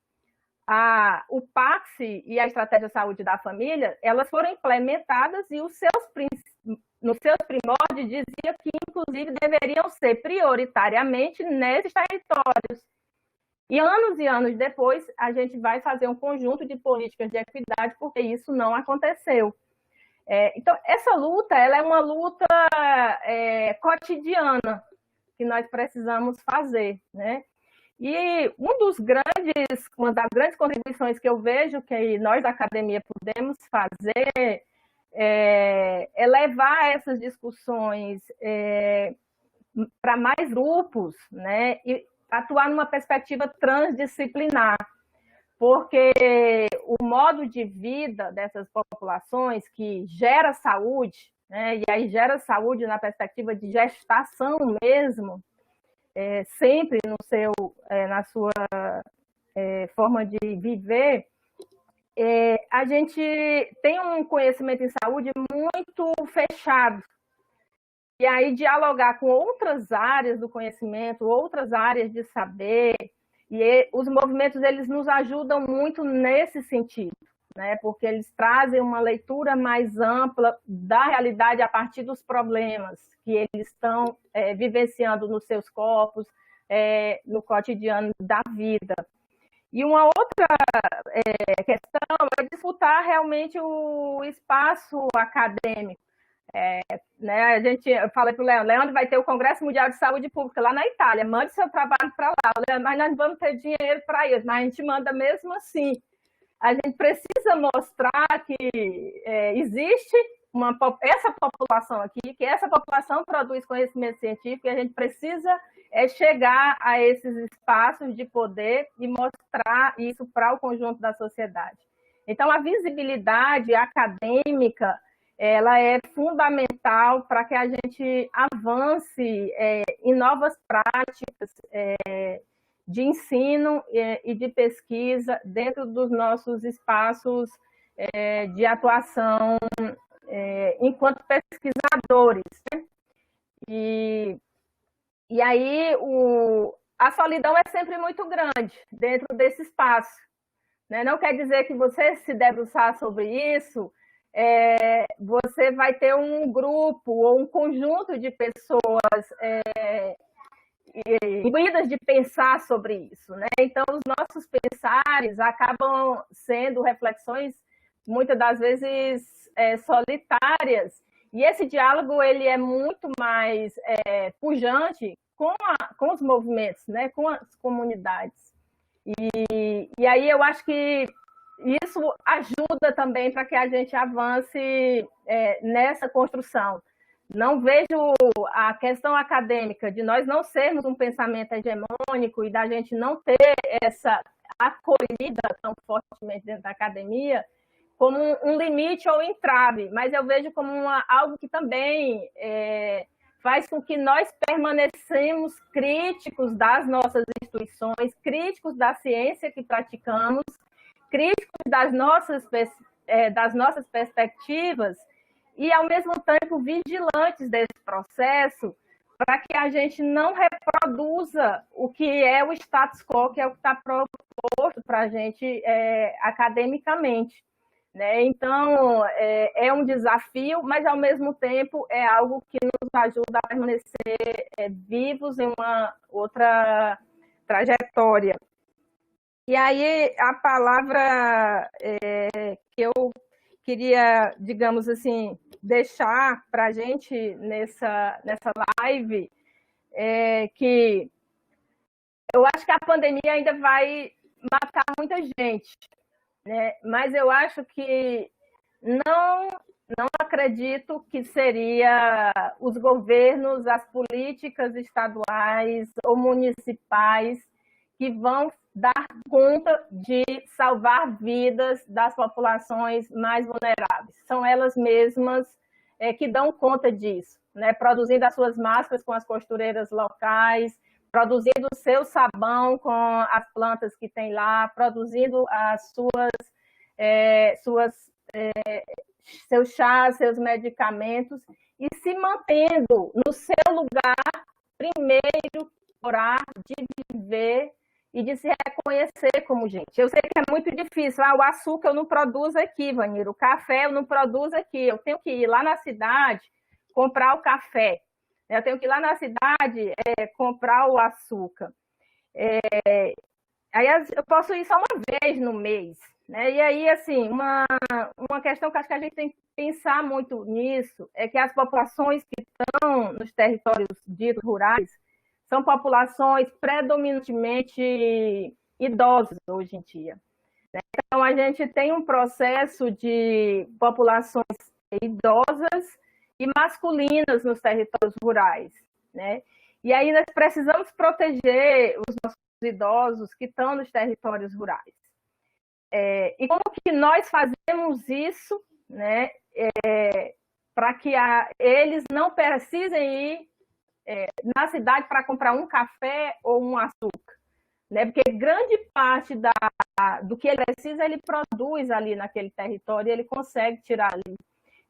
O PACS e a Estratégia de Saúde da Família, elas foram implementadas e nos seus primórdios dizia que, inclusive, deveriam ser prioritariamente nesses territórios. E anos depois, a gente vai fazer um conjunto de políticas de equidade, porque isso não aconteceu. Então, essa luta, ela é uma luta cotidiana que nós precisamos fazer, né? E uma das grandes contribuições que eu vejo que nós da academia podemos fazer é levar essas discussões para mais grupos, né? E atuar numa perspectiva transdisciplinar, porque o modo de vida dessas populações que gera saúde, né? E aí gera saúde na perspectiva de gestação mesmo, sempre na sua forma de viver, a gente tem um conhecimento em saúde muito fechado. E aí dialogar com outras áreas do conhecimento, outras áreas de saber, e os movimentos eles nos ajudam muito nesse sentido, né? Porque eles trazem uma leitura mais ampla da realidade a partir dos problemas que eles estão vivenciando nos seus corpos, no cotidiano da vida. E uma outra questão é disputar realmente o espaço acadêmico. Né? Eu falei para o Leandro, vai ter o Congresso Mundial de Saúde Pública lá na Itália, mande seu trabalho para lá. Leandro, mas nós não vamos ter dinheiro para isso, mas a gente manda mesmo assim. A gente precisa mostrar que existe essa população aqui, que essa população produz conhecimento científico, e a gente precisa chegar a esses espaços de poder e mostrar isso para o conjunto da sociedade. Então, a visibilidade acadêmica, ela é fundamental para que a gente avance em novas práticas de ensino e de pesquisa dentro dos nossos espaços de atuação enquanto pesquisadores, né? E aí a solidão é sempre muito grande dentro desse espaço, né? Não quer dizer que você se debruçar sobre isso, você vai ter um grupo ou um conjunto de pessoas imbuídas de pensar sobre isso, né? Então, os nossos pensares acabam sendo reflexões, muitas das vezes, solitárias, e esse diálogo ele é muito mais pujante com os movimentos, né? Com as comunidades. E aí eu acho que isso ajuda também para que a gente avance nessa construção. Não vejo a questão acadêmica de nós não sermos um pensamento hegemônico e da gente não ter essa acolhida tão fortemente dentro da academia como um limite ou entrave, mas eu vejo como algo que também faz com que nós permanecemos críticos das nossas instituições, críticos da ciência que praticamos, críticos das nossas perspectivas e, ao mesmo tempo, vigilantes desse processo para que a gente não reproduza o que é o status quo, que é o que está proposto para a gente academicamente, né? Então, é um desafio, mas, ao mesmo tempo, é algo que nos ajuda a permanecer vivos em uma outra trajetória. E aí, a palavra que eu queria, digamos assim, deixar para a gente nessa live é que eu acho que a pandemia ainda vai matar muita gente, né? Mas eu acho que não acredito que seria os governos, as políticas estaduais ou municipais que vão dar conta de salvar vidas das populações mais vulneráveis. São elas mesmas que dão conta disso, né? Produzindo as suas máscaras com as costureiras locais, produzindo o seu sabão com as plantas que tem lá, produzindo as seus chás, seus medicamentos, e se mantendo no seu lugar primeiro morar, de viver e de se reconhecer como gente. Eu sei que é muito difícil. O açúcar eu não produzo aqui, Vanira. O café eu não produzo aqui. Eu tenho que ir lá na cidade comprar o café. Eu tenho que ir lá na cidade comprar o açúcar. Aí eu posso ir só uma vez no mês. Né? E aí, assim, uma questão que acho que a gente tem que pensar muito nisso é que as populações que estão nos territórios ditos rurais são populações predominantemente idosas hoje em dia. Né? Então, a gente tem um processo de populações idosas e masculinas nos territórios rurais. Né? E aí nós precisamos proteger os nossos idosos que estão nos territórios rurais. E como que nós fazemos isso, né, para que eles não precisem ir na cidade para comprar um café ou um açúcar, né? Porque grande parte do que ele precisa, ele produz ali naquele território e ele consegue tirar ali.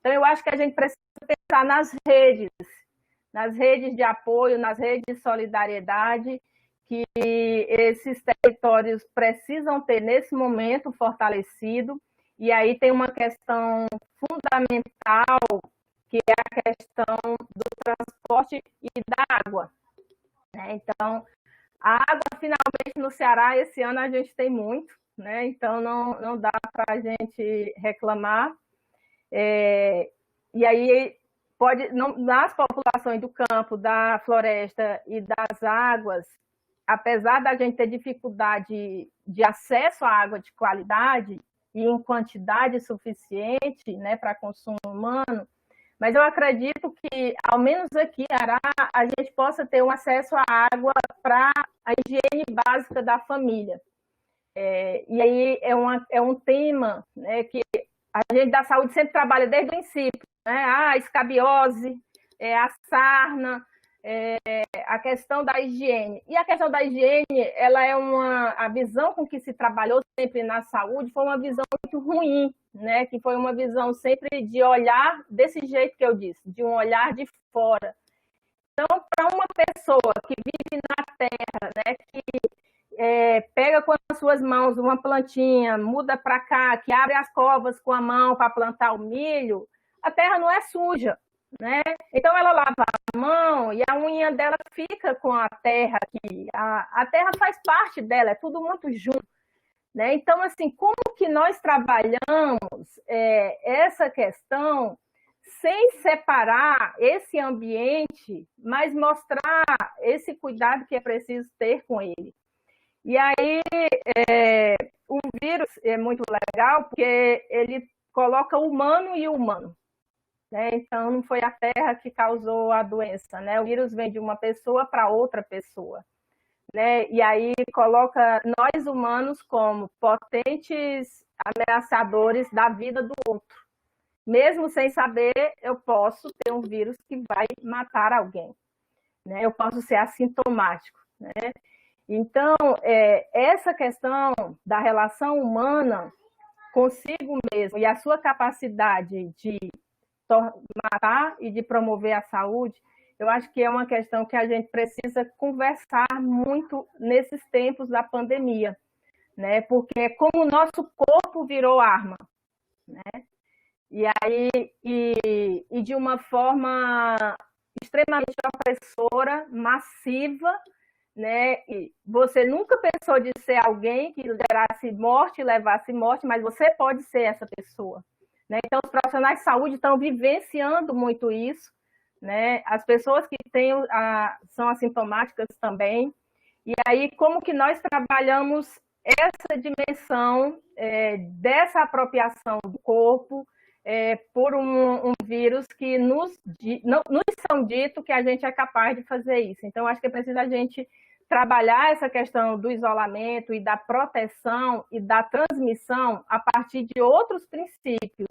Então, eu acho que a gente precisa pensar nas redes de apoio, nas redes de solidariedade, que esses territórios precisam ter nesse momento fortalecido. E aí tem uma questão fundamental, que é a questão do transporte e da água. Né? Então, a água, finalmente, no Ceará, esse ano a gente tem muito, né? Então não dá para a gente reclamar. E aí, nas populações do campo, da floresta e das águas, apesar da gente ter dificuldade de acesso à água de qualidade e em quantidade suficiente, né, para consumo humano, mas eu acredito que, ao menos aqui em Ará, a gente possa ter um acesso à água para a higiene básica da família. E aí é um tema, né, que a gente da saúde sempre trabalha desde o princípio, né? A escabiose, a sarna, a questão da higiene. E a questão da higiene, ela é a visão com que se trabalhou sempre na saúde foi uma visão muito ruim, né? Que foi uma visão sempre de olhar desse jeito que eu disse, de um olhar de fora. Então, para uma pessoa que vive na terra, né, que pega com as suas mãos uma plantinha, muda para cá, que abre as covas com a mão para plantar o milho, a terra não é suja, né? Então ela lava a mão e a unha dela fica com a terra aqui. A terra faz parte dela, é tudo muito junto, né? Então, assim, como que nós trabalhamos essa questão sem separar esse ambiente, mas mostrar esse cuidado que é preciso ter com ele? E aí, o vírus é muito legal porque ele coloca o humano e o humano. Né? Então, não foi a Terra que causou a doença. Né? O vírus vem de uma pessoa para outra pessoa. Né? E aí coloca nós humanos como potentes ameaçadores da vida do outro. Mesmo sem saber, eu posso ter um vírus que vai matar alguém. Né? Eu posso ser assintomático. Né? Então, essa questão da relação humana consigo mesmo e a sua capacidade de matar e de promover a saúde, eu acho que é uma questão que a gente precisa conversar muito nesses tempos da pandemia, né? Porque é como o nosso corpo virou arma, né? E aí, e de uma forma extremamente opressora, massiva, né? E você nunca pensou de ser alguém que gerasse morte, levasse morte, mas você pode ser essa pessoa. Né? Então, os profissionais de saúde estão vivenciando muito isso, né? As pessoas que são assintomáticas também. E aí, como que nós trabalhamos essa dimensão dessa apropriação do corpo por um vírus que nos são dito que a gente é capaz de fazer isso. Então, acho que é preciso a gente trabalhar essa questão do isolamento e da proteção e da transmissão a partir de outros princípios,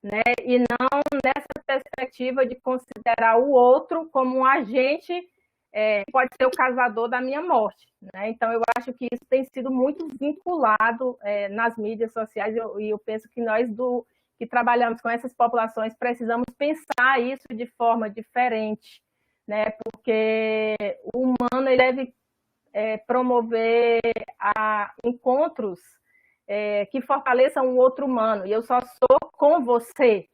né? E não nessa perspectiva de considerar o outro como um agente pode ser o causador da minha morte. Né? Então, eu acho que isso tem sido muito vinculado nas mídias sociais e eu penso que nós que trabalhamos com essas populações precisamos pensar isso de forma diferente. né? Porque o humano ele deve promover encontros que fortaleçam o outro humano, e eu só sou com você,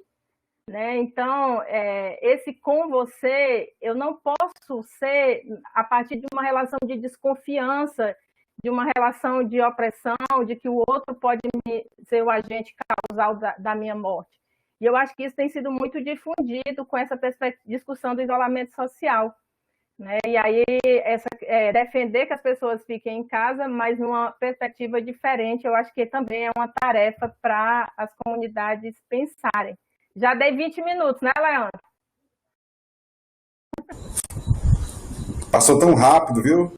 né? Então, esse com você, eu não posso ser a partir de uma relação de desconfiança, de uma relação de opressão, de que o outro pode ser o agente causal da minha morte. E eu acho que isso tem sido muito difundido com essa discussão do isolamento social, né? E aí, defender que as pessoas fiquem em casa, mas numa perspectiva diferente, eu acho que também é uma tarefa para as comunidades pensarem. Já dei 20 minutos, né, Leandro? Passou tão rápido, viu?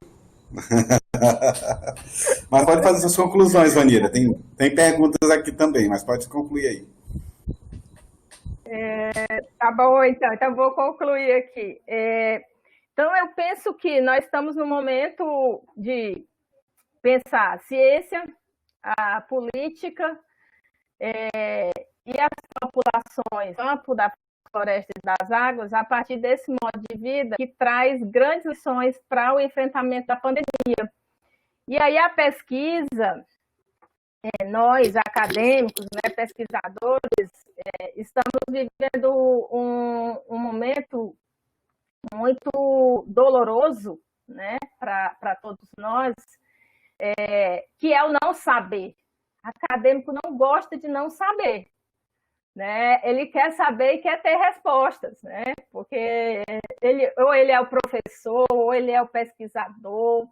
Mas pode fazer suas conclusões, Vanira. Tem perguntas aqui também, mas pode concluir aí. Tá bom, então vou concluir aqui. Então, eu penso que nós estamos no momento de pensar a ciência, a política e as populações, campo da floresta e das águas, a partir desse modo de vida que traz grandes lições para o enfrentamento da pandemia. E aí a pesquisa, nós acadêmicos, né, pesquisadores, estamos vivendo um momento muito doloroso, né, para todos nós, que é o não saber. O acadêmico não gosta de não saber, né? Ele quer saber e quer ter respostas, né? Porque ou ele é o professor, ou ele é o pesquisador.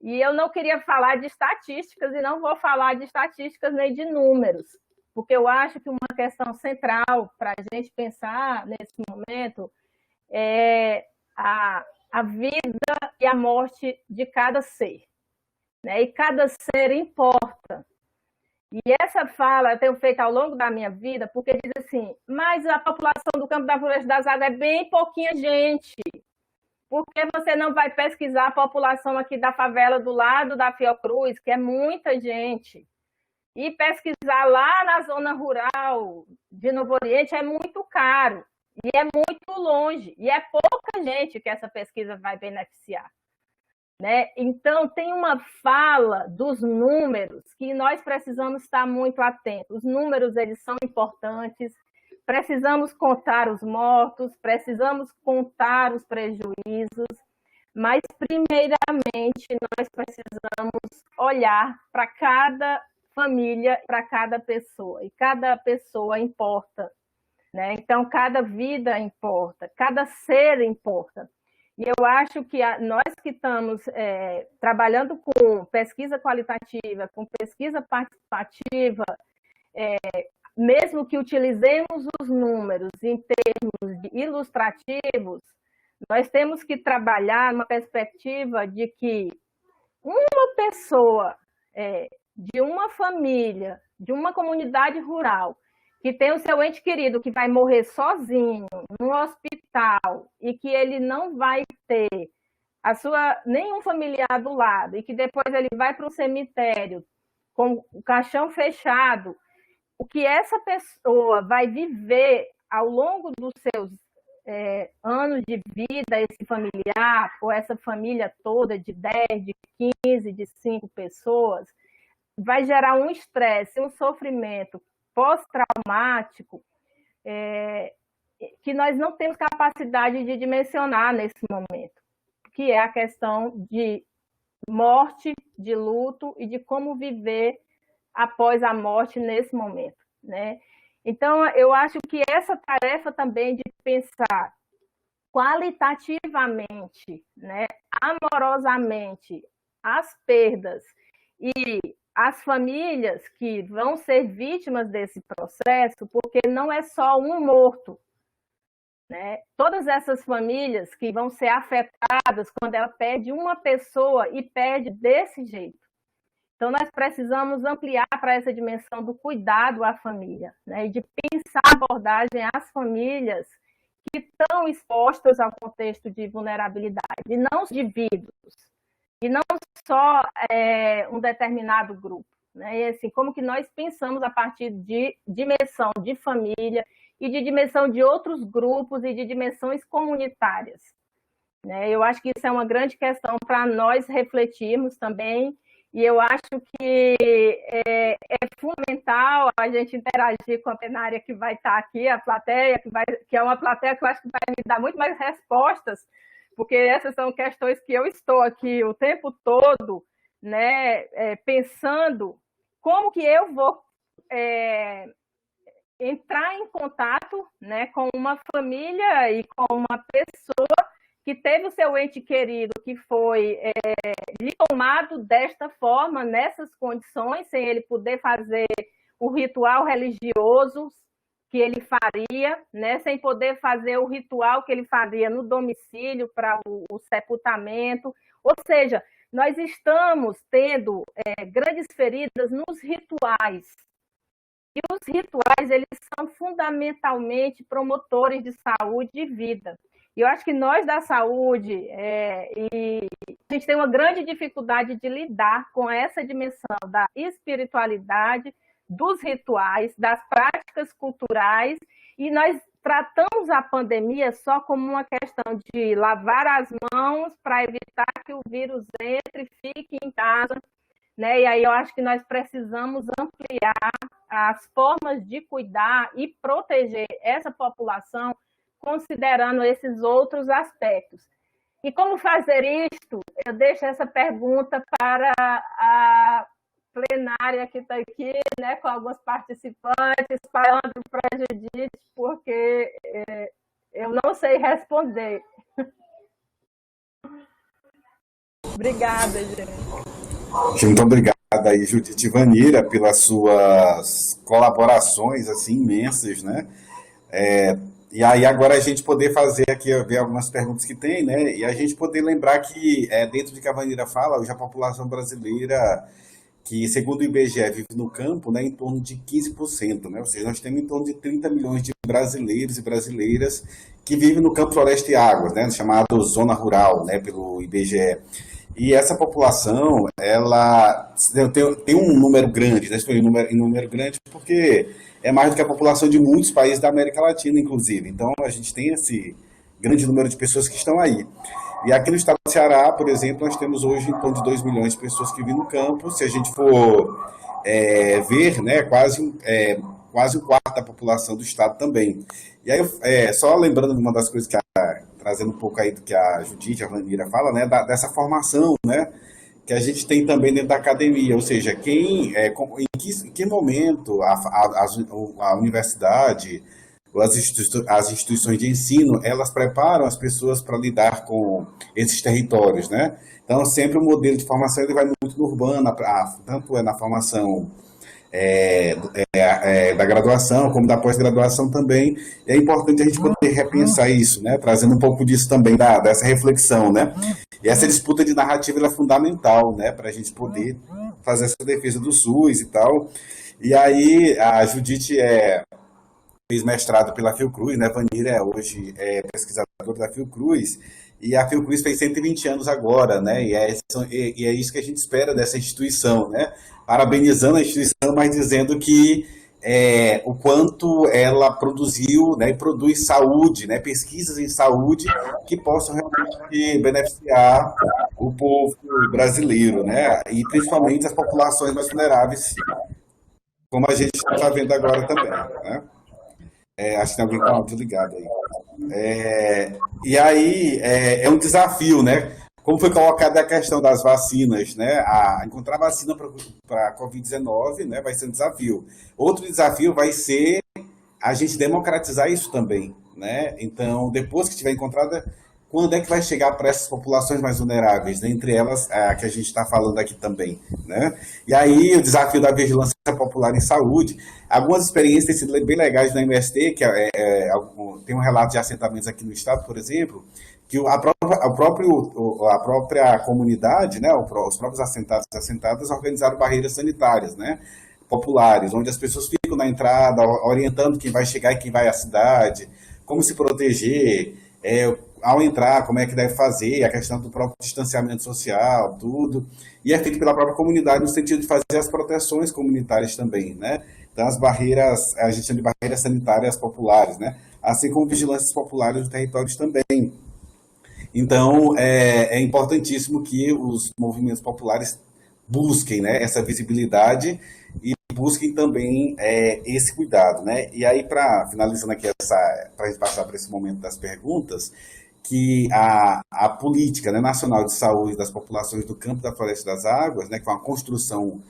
E eu não queria falar de estatísticas, e não vou falar de estatísticas nem de números, porque eu acho que uma questão central para a gente pensar nesse momento é a vida e a morte de cada ser, né? E cada ser importa. E essa fala eu tenho feito ao longo da minha vida, porque diz assim, mas a população do Campo da Floresta das Águas é bem pouquinha gente. Por que você não vai pesquisar a população aqui da favela do lado da Fiocruz, que é muita gente? E pesquisar lá na zona rural de Novo Oriente é muito caro. E é muito longe. E é pouca gente que essa pesquisa vai beneficiar, né? Então, tem uma fala dos números que nós precisamos estar muito atentos. Os números, eles são importantes. Precisamos contar os mortos, precisamos contar os prejuízos, mas, primeiramente, nós precisamos olhar para cada família, para cada pessoa, e cada pessoa importa, né? Então, cada vida importa, cada ser importa. E eu acho que nós que estamos trabalhando com pesquisa qualitativa, com pesquisa participativa, mesmo que utilizemos os números em termos ilustrativos, nós temos que trabalhar numa perspectiva de que uma pessoa de uma família, de uma comunidade rural, que tem o seu ente querido que vai morrer sozinho no hospital e que ele não vai ter nenhum familiar do lado e que depois ele vai para o cemitério com o caixão fechado, o que essa pessoa vai viver ao longo dos seus anos de vida, esse familiar ou essa família toda de 10, de 15, de 5 pessoas, vai gerar um estresse, um sofrimento pós-traumático que nós não temos capacidade de dimensionar nesse momento, que é a questão de morte, de luto e de como viver após a morte nesse momento, né? Então, eu acho que essa tarefa também de pensar qualitativamente, né, amorosamente, as perdas e as famílias que vão ser vítimas desse processo, porque não é só um morto, né? Todas essas famílias que vão ser afetadas quando ela perde uma pessoa e perde desse jeito. Então, nós precisamos ampliar para essa dimensão do cuidado à família, né? E de pensar a abordagem às famílias que estão expostas ao contexto de vulnerabilidade, e não os indivíduos, e não só um determinado grupo, né? E assim, como que nós pensamos a partir de dimensão de família e de dimensão de outros grupos e de dimensões comunitárias, né? Eu acho que isso é uma grande questão para nós refletirmos também, e eu acho que é fundamental a gente interagir com a plenária que vai estar aqui, a plateia, que é uma plateia que eu acho que vai me dar muito mais respostas, porque essas são questões que eu estou aqui o tempo todo, né, pensando como que eu vou entrar em contato, né, com uma família e com uma pessoa que teve o seu ente querido que foi tomado desta forma, nessas condições, sem ele poder fazer o ritual religioso que ele faria, né, sem poder fazer o ritual que ele faria no domicílio para o sepultamento. Ou seja, nós estamos tendo grandes feridas nos rituais. E os rituais, eles são fundamentalmente promotores de saúde e vida. E eu acho que nós da saúde, e a gente tem uma grande dificuldade de lidar com essa dimensão da espiritualidade, dos rituais, das práticas culturais, e nós tratamos a pandemia só como uma questão de lavar as mãos para evitar que o vírus entre e fique em casa, né? E aí eu acho que nós precisamos ampliar as formas de cuidar e proteger essa população, considerando esses outros aspectos. E como fazer isto? Eu deixo essa pergunta para a plenária que está aqui, né, com alguns participantes, falando para a Judite, porque eu não sei responder. Obrigada, gente. Muito obrigada aí, Judite Vanira, pelas suas colaborações assim imensas, né? E aí agora a gente poder fazer aqui, ver algumas perguntas que tem, né? E a gente poder lembrar que dentro de que a Vanira fala, hoje a população brasileira, que segundo o IBGE vive no campo, né, em torno de 15%, né? Ou seja, nós temos em torno de 30 milhões de brasileiros e brasileiras que vivem no campo, floresta e águas, né, chamado zona rural, né, pelo IBGE. E essa população, ela tem um número grande, né? Em número grande porque é mais do que a população de muitos países da América Latina, inclusive. Então, a gente tem esse grande número de pessoas que estão aí. E aqui no estado do Ceará, por exemplo, nós temos hoje em torno de 2 milhões de pessoas que vivem no campo. Se a gente for ver, né, quase um quarto da população do estado também. E aí, só lembrando uma das coisas trazendo um pouco aí do que a Judite, a Vanira fala, né, dessa formação, né, que a gente tem também dentro da academia, ou seja, em que momento a universidade, as instituições de ensino, elas preparam as pessoas para lidar com esses territórios, né? Então, sempre o modelo de formação ele vai muito no urbano, tanto na formação da graduação, como da pós-graduação também. É importante a gente poder repensar isso, né? Trazendo um pouco disso também, dessa reflexão, né? E essa disputa de narrativa ela é fundamental, né? Para a gente poder fazer essa defesa do SUS e tal. E aí, a Judite fez mestrado pela Fiocruz, né? Vanira hoje é pesquisadora da Fiocruz, e a Fiocruz fez 120 anos agora, né? E é isso que a gente espera dessa instituição, né? Parabenizando a instituição, mas dizendo que o quanto ela produziu, né, e produz saúde, né, pesquisas em saúde que possam realmente beneficiar o povo brasileiro, né? E principalmente as populações mais vulneráveis, como a gente está vendo agora também, né? Acho que tem alguém com o áudio ligado aí. E aí é um desafio, né? Como foi colocada a questão das vacinas, né? Encontrar vacina para a Covid-19, né, vai ser um desafio. Outro desafio vai ser a gente democratizar isso também, né? Então, depois que tiver encontrada, quando é que vai chegar para essas populações mais vulneráveis, né? Entre elas a que a gente está falando aqui também, né? E aí o desafio da vigilância popular em saúde, algumas experiências têm sido bem legais na MST, que tem um relato de assentamentos aqui no estado, por exemplo, que a própria comunidade, né, os próprios assentados e assentadas organizaram barreiras sanitárias, né, populares, onde as pessoas ficam na entrada, orientando quem vai chegar e quem vai à cidade, como se proteger, ao entrar, como é que deve fazer, a questão do próprio distanciamento social, tudo, e é feito pela própria comunidade no sentido de fazer as proteções comunitárias também, né, então as barreiras, a gente chama de barreiras sanitárias populares, né, assim como vigilâncias populares dos territórios também. Então, é importantíssimo que os movimentos populares busquem, né, essa visibilidade e busquem também esse cuidado, né? E aí, finalizando aqui, para a gente passar para esse momento das perguntas, que a política, né, nacional de saúde das populações do campo, da floresta e das águas, né, que é uma construção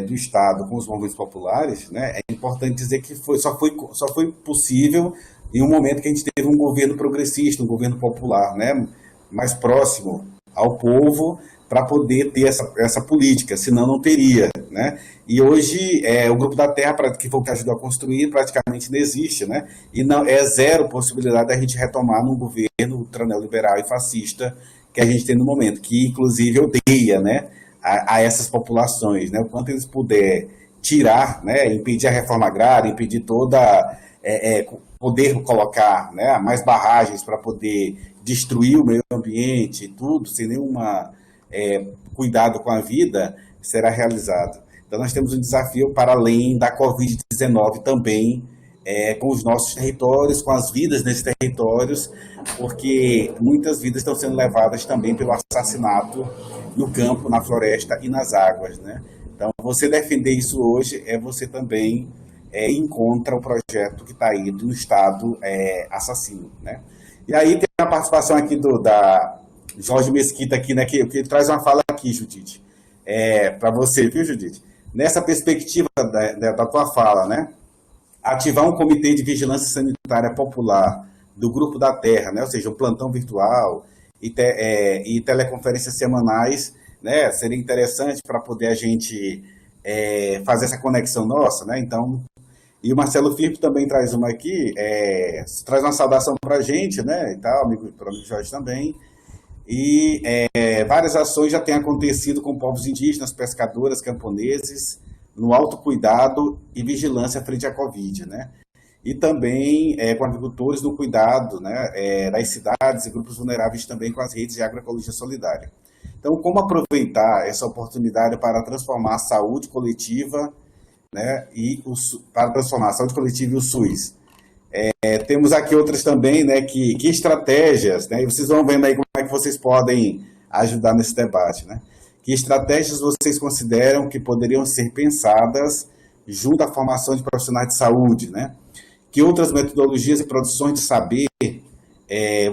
do Estado com os movimentos populares, né, é importante dizer que só foi possível em um momento que a gente teve um governo progressista, um governo popular, né, mais próximo ao povo, para poder ter essa política, senão não teria, né? E hoje o Grupo da Terra, que foi o que ajudou a construir, praticamente não existe, né? E não é zero possibilidade da gente retomar num governo ultraneoliberal e fascista que a gente tem no momento, que inclusive odeia, né, a essas populações, né? O quanto eles puder tirar, né, impedir a reforma agrária, impedir poder colocar, né, mais barragens para poder destruir o meio ambiente e tudo, sem nenhuma cuidado com a vida, será realizado. Então, nós temos um desafio para além da Covid-19 também, com os nossos territórios, com as vidas nesses territórios, porque muitas vidas estão sendo levadas também pelo assassinato no campo, na floresta e nas águas, né? Então, você defender isso hoje você também encontra o projeto que está aí do Estado assassino, né? E aí tem a participação aqui da Jorge Mesquita aqui, né, que traz uma fala aqui, Judite, para você, viu, Judite? Nessa perspectiva da tua fala, né, ativar um comitê de vigilância sanitária popular do Grupo da Terra, né, ou seja, um plantão virtual e teleconferências semanais, né, seria interessante para poder a gente fazer essa conexão nossa, né? Então, e o Marcelo Firpo também traz uma aqui, traz uma saudação para a gente, né, e tal, para o amigo Jorge também. E várias ações já têm acontecido com povos indígenas, pescadores, camponeses, no autocuidado e vigilância frente à Covid, né? E também com agricultores no cuidado, né, das cidades e grupos vulneráveis também com as redes de agroecologia solidária. Então, como aproveitar essa oportunidade para transformar a saúde coletiva, né, para transformar a saúde coletiva e o SUS? Temos aqui outras também, né, que estratégias, né, e vocês vão vendo aí como é que vocês podem ajudar nesse debate, né? Que estratégias vocês consideram que poderiam ser pensadas junto à formação de profissionais de saúde, né? Que outras metodologias e produções de saber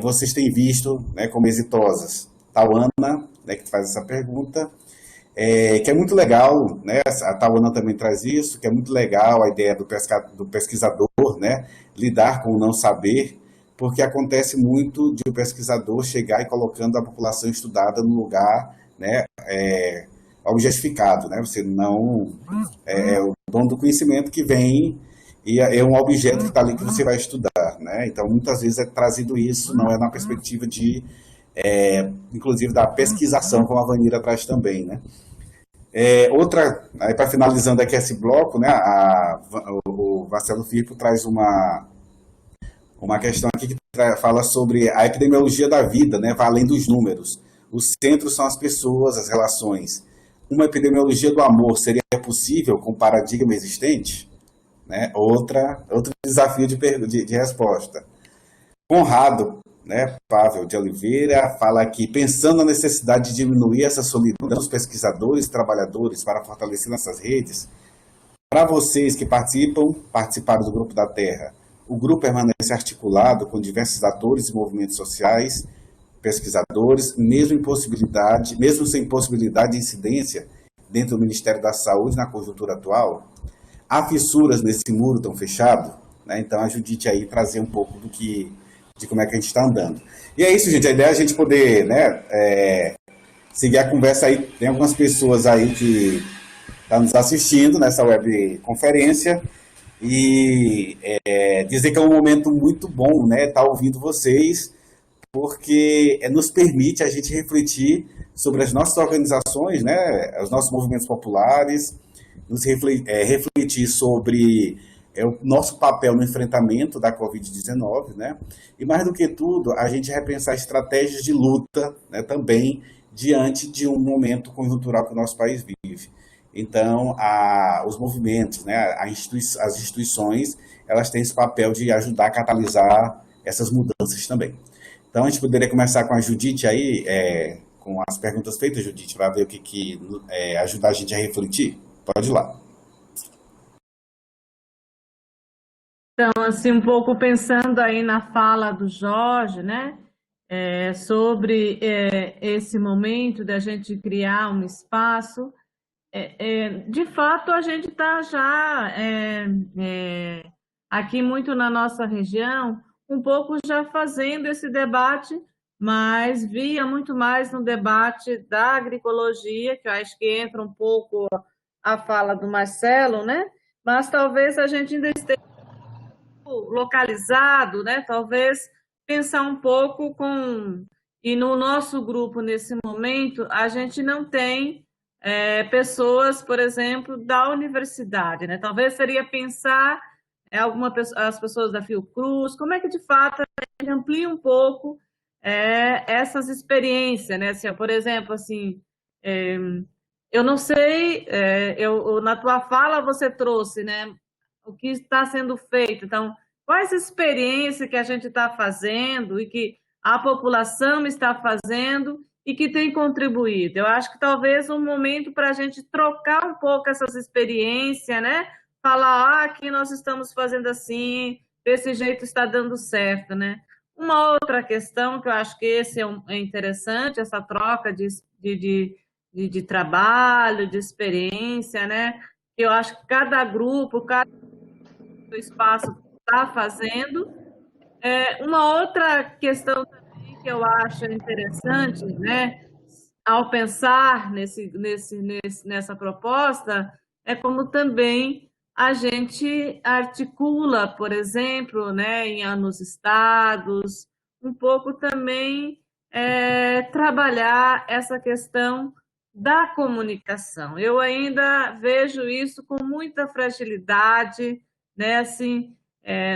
vocês têm visto, né, como exitosas? Tauana, né, que faz essa pergunta, que é muito legal, né? A Tauana também traz isso, que é muito legal a ideia do pesquisador, né, lidar com o não saber, porque acontece muito de o pesquisador chegar e colocando a população estudada no lugar, né, objetificado, né? Você não é o dono do conhecimento que vem e é um objeto que está ali que você vai estudar, né? Então, muitas vezes é trazido isso, não é na perspectiva de, inclusive, da pesquisação, como a Vanira traz também, né? Outra, aí para finalizando aqui esse bloco, né, o Marcelo Firpo traz uma questão aqui que fala sobre a epidemiologia da vida, né, vai além dos números. Os centros são as pessoas, as relações. Uma epidemiologia do amor seria possível com o paradigma existente? Né? Outro desafio de resposta. Conrado, né, Pavel de Oliveira, fala aqui, pensando na necessidade de diminuir essa solidão dos pesquisadores e trabalhadores para fortalecer nossas redes, para vocês que participaram do Grupo da Terra, o grupo permanece articulado com diversos atores e movimentos sociais, pesquisadores, mesmo sem possibilidade de incidência dentro do Ministério da Saúde na conjuntura atual? Há fissuras nesse muro tão fechado? Né? Então, a Judite aí trazer um pouco de como é que a gente está andando. E é isso, gente. A ideia é a gente poder, né, seguir a conversa aí. Tem algumas pessoas aí que estão nos assistindo nessa webconferência e dizer que é um momento muito bom, né, estar ouvindo vocês, porque nos permite a gente refletir sobre as nossas organizações, né, os nossos movimentos populares, nos refletir sobre o nosso papel no enfrentamento da Covid-19, né, e mais do que tudo, a gente repensar estratégias de luta, né, também diante de um momento conjuntural que o nosso país vive. Então, os movimentos, né, as instituições, elas têm esse papel de ajudar a catalisar essas mudanças também. Então, a gente poderia começar com a Judite aí, com as perguntas feitas, Judite, para ver o que ajuda a gente a refletir. Pode ir lá. Então, assim, um pouco pensando aí na fala do Jorge, né, sobre esse momento da gente criar um espaço, de fato, a gente está já aqui muito na nossa região, um pouco já fazendo esse debate, mas via muito mais no debate da agroecologia, que eu acho que entra um pouco a fala do Marcelo, né? Mas talvez a gente ainda esteja localizado, né? Talvez pensar um pouco com... E no nosso grupo, nesse momento, a gente não tem pessoas, por exemplo, da universidade, né? Talvez seria pensar as pessoas da Fiocruz, como é que, de fato, a gente amplia um pouco essas experiências, né? Assim, por exemplo, assim, eu não sei, na tua fala você trouxe, né, o que está sendo feito. Então, quais experiências que a gente está fazendo e que a população está fazendo e que tem contribuído? Eu acho que talvez um momento para a gente trocar um pouco essas experiências, né? Falar, aqui nós estamos fazendo assim, desse jeito está dando certo, né? Uma outra questão que eu acho que esse é interessante, essa troca de trabalho, de experiência, né? Que eu acho que cada grupo, cada espaço está fazendo. Uma outra questão também que eu acho interessante, né, ao pensar nessa proposta, é como também a gente articula, por exemplo, né, nos estados, um pouco também trabalhar essa questão da comunicação. Eu ainda vejo isso com muita fragilidade, né, assim,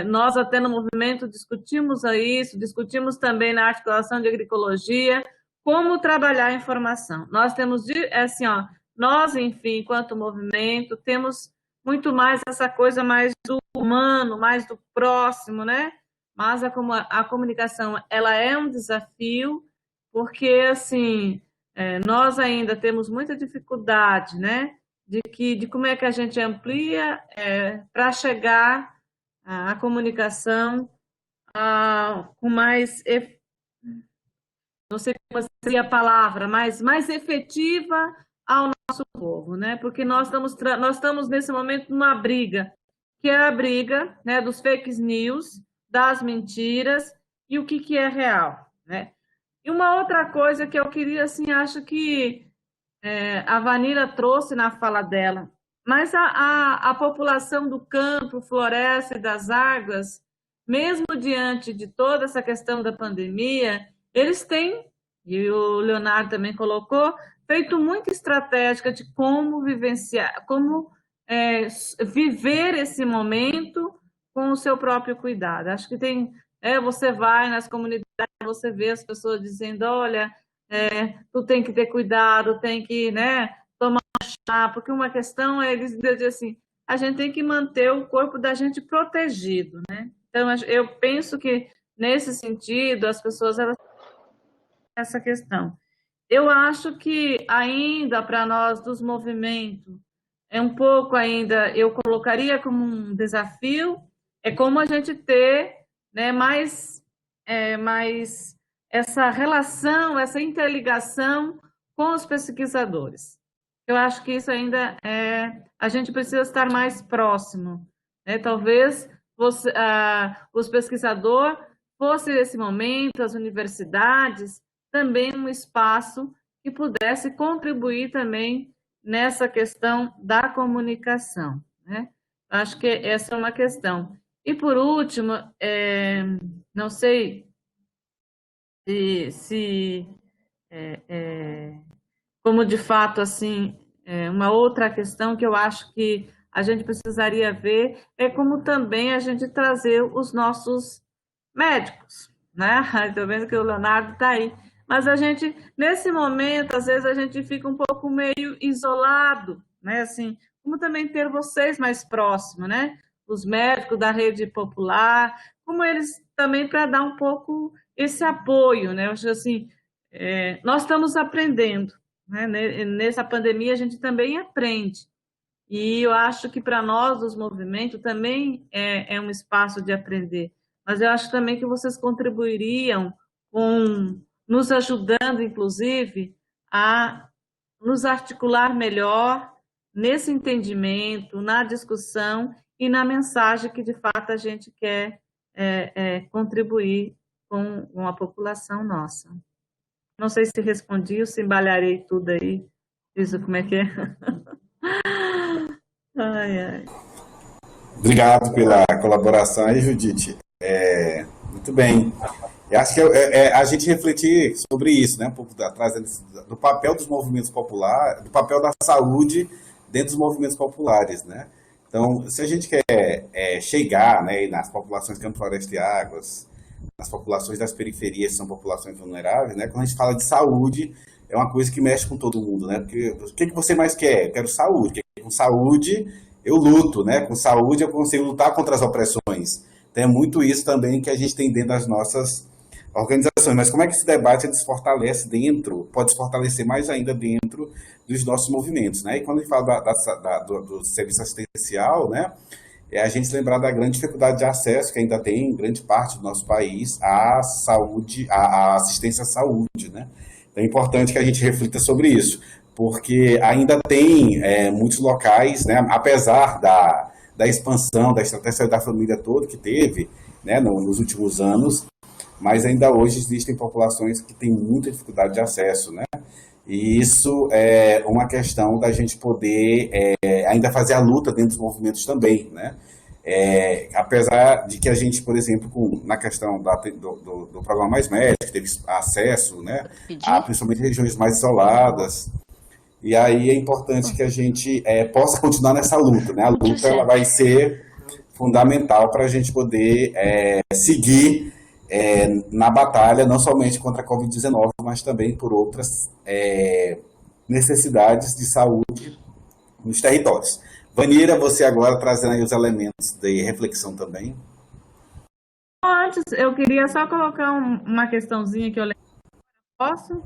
nós até no movimento discutimos isso, discutimos também na articulação de agroecologia, como trabalhar a informação. Nós temos, assim, ó, nós, enfim, enquanto movimento, temos muito mais essa coisa mais do humano, mais do próximo, né? Mas a comunicação, ela é um desafio, porque, assim, nós ainda temos muita dificuldade, né? De como é que a gente amplia para chegar a comunicação com mais, não sei como seria a palavra, mais efetiva ao nosso povo, né? Porque nós estamos nesse momento numa briga, que é a briga, né, dos fake news, das mentiras e o que é real, né? E uma outra coisa que eu queria, assim, acho que a Vanira trouxe na fala dela, mas a população do campo, floresta e das águas, mesmo diante de toda essa questão da pandemia, eles têm, e o Leonardo também colocou, feito muita estratégia de como vivenciar, como viver esse momento com o seu próprio cuidado. Acho que tem, você vai nas comunidades, você vê as pessoas dizendo, olha, tu tem que ter cuidado, tem que, né, tomar chá, porque uma questão é, eles dizem assim, a gente tem que manter o corpo da gente protegido, né? Então, eu penso que, nesse sentido, as pessoas, elas têm essa questão. Eu acho que ainda, para nós, dos movimentos, é um pouco ainda, eu colocaria como um desafio, é como a gente ter, né, mais essa relação, essa interligação com os pesquisadores. Eu acho que isso ainda a gente precisa estar mais próximo, né? Talvez os pesquisadores fossem, nesse momento, as universidades, também um espaço que pudesse contribuir também nessa questão da comunicação, né? Acho que essa é uma questão. E, por último, não sei se como de fato, assim, uma outra questão que eu acho que a gente precisaria ver é como também a gente trazer os nossos médicos, né? Estou vendo que o Leonardo está aí. Mas a gente, nesse momento, às vezes a gente fica um pouco meio isolado, né? Assim, como também ter vocês mais próximos, né? Os médicos da rede popular, como eles também para dar um pouco esse apoio, né? Eu acho assim, nós estamos aprendendo, né? Nessa pandemia a gente também aprende. E eu acho que para nós, os movimentos, também é um espaço de aprender. Mas eu acho também que vocês contribuiriam com nos ajudando, inclusive, a nos articular melhor nesse entendimento, na discussão e na mensagem que, de fato, a gente quer contribuir com a população nossa. Não sei se respondi ou se embalharei tudo aí. Diz como é que é. Ai, ai. Obrigado pela colaboração aí, Judite. Muito bem. Eu acho que a gente refletir sobre isso, né? Um pouco atrás do papel dos movimentos populares, do papel da saúde dentro dos movimentos populares, né? Então, se a gente quer chegar, né, nas populações de Campo Floresta e Águas, nas populações das periferias, que são populações vulneráveis, né? Quando a gente fala de saúde, é uma coisa que mexe com todo mundo, né? Porque o que você mais quer? Eu quero saúde. Com saúde eu luto, né? Com saúde eu consigo lutar contra as opressões. Então é muito isso também que a gente tem dentro das nossas organizações. Mas como é que esse debate se fortalece dentro, pode se fortalecer mais ainda dentro dos nossos movimentos, né? E quando a gente fala do serviço assistencial, né? É a gente lembrar da grande dificuldade de acesso que ainda tem em grande parte do nosso país à saúde, à assistência à saúde, né? Então é importante que a gente reflita sobre isso, porque ainda tem muitos locais, né, apesar da expansão, da estratégia da família toda que teve, né, nos últimos anos, mas ainda hoje existem populações que têm muita dificuldade de acesso, né? E isso é uma questão da gente poder ainda fazer a luta dentro dos movimentos também, né? Apesar de que a gente, por exemplo, na questão do programa Mais Médico, teve acesso, né, a principalmente regiões mais isoladas, e aí é importante que a gente possa continuar nessa luta, né? A luta ela vai ser fundamental para a gente poder seguir na batalha, não somente contra a Covid-19, mas também por outras necessidades de saúde nos territórios. Vanira, você agora trazendo aí os elementos de reflexão também. Antes, eu queria só colocar uma questãozinha que eu lembro. Posso?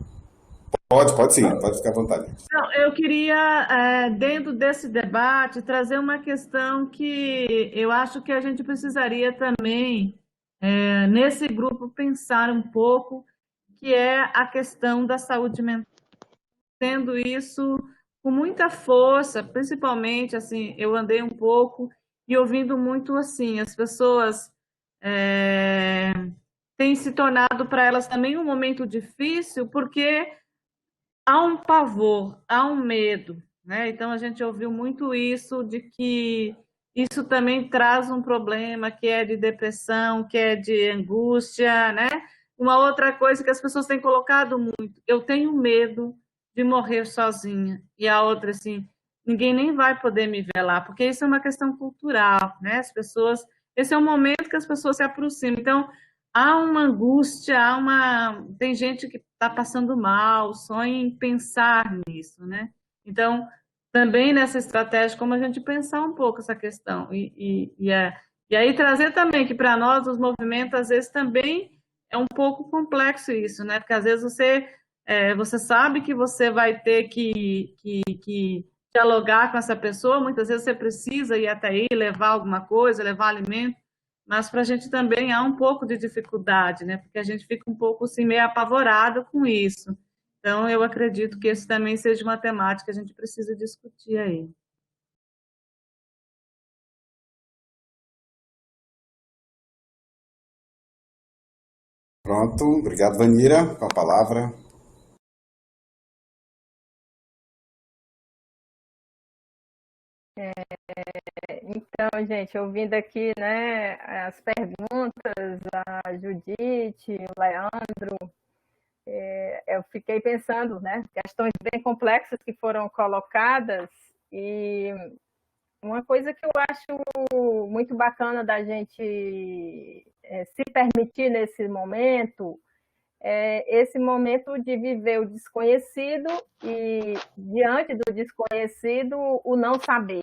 Pode sim, pode ficar à vontade. Não, eu queria, dentro desse debate, trazer uma questão que eu acho que a gente precisaria também, nesse grupo, pensar um pouco, que é a questão da saúde mental. Tendo isso com muita força, principalmente, assim, eu andei um pouco e ouvindo muito, assim, as pessoas têm se tornado para elas também um momento difícil, porque há um pavor, há um medo, né? Então a gente ouviu muito isso de que isso também traz um problema que é de depressão, que é de angústia, né? Uma outra coisa que as pessoas têm colocado muito, eu tenho medo de morrer sozinha. E a outra assim, ninguém nem vai poder me velar, porque isso é uma questão cultural, né? As pessoas, esse é o momento que as pessoas se aproximam. Então, há uma angústia, tem gente que está passando mal, só em pensar nisso, né? Então, também nessa estratégia, como a gente pensar um pouco essa questão. E aí trazer também que para nós, os movimentos, às vezes também é um pouco complexo isso, né? Porque às vezes você sabe que você vai ter que dialogar com essa pessoa, muitas vezes você precisa ir até aí, levar alguma coisa, levar alimento, mas para a gente também há um pouco de dificuldade, né? Porque a gente fica um pouco assim, meio apavorado com isso. Então, eu acredito que esse também seja uma temática que a gente precisa discutir aí. Pronto, obrigado, Vanira, com a palavra. Então, gente, ouvindo aqui, né, as perguntas, a Judite, o Leandro, eu fiquei pensando, né, questões bem complexas que foram colocadas, e uma coisa que eu acho muito bacana da gente se permitir nesse momento é esse momento de viver o desconhecido e, diante do desconhecido, o não saber,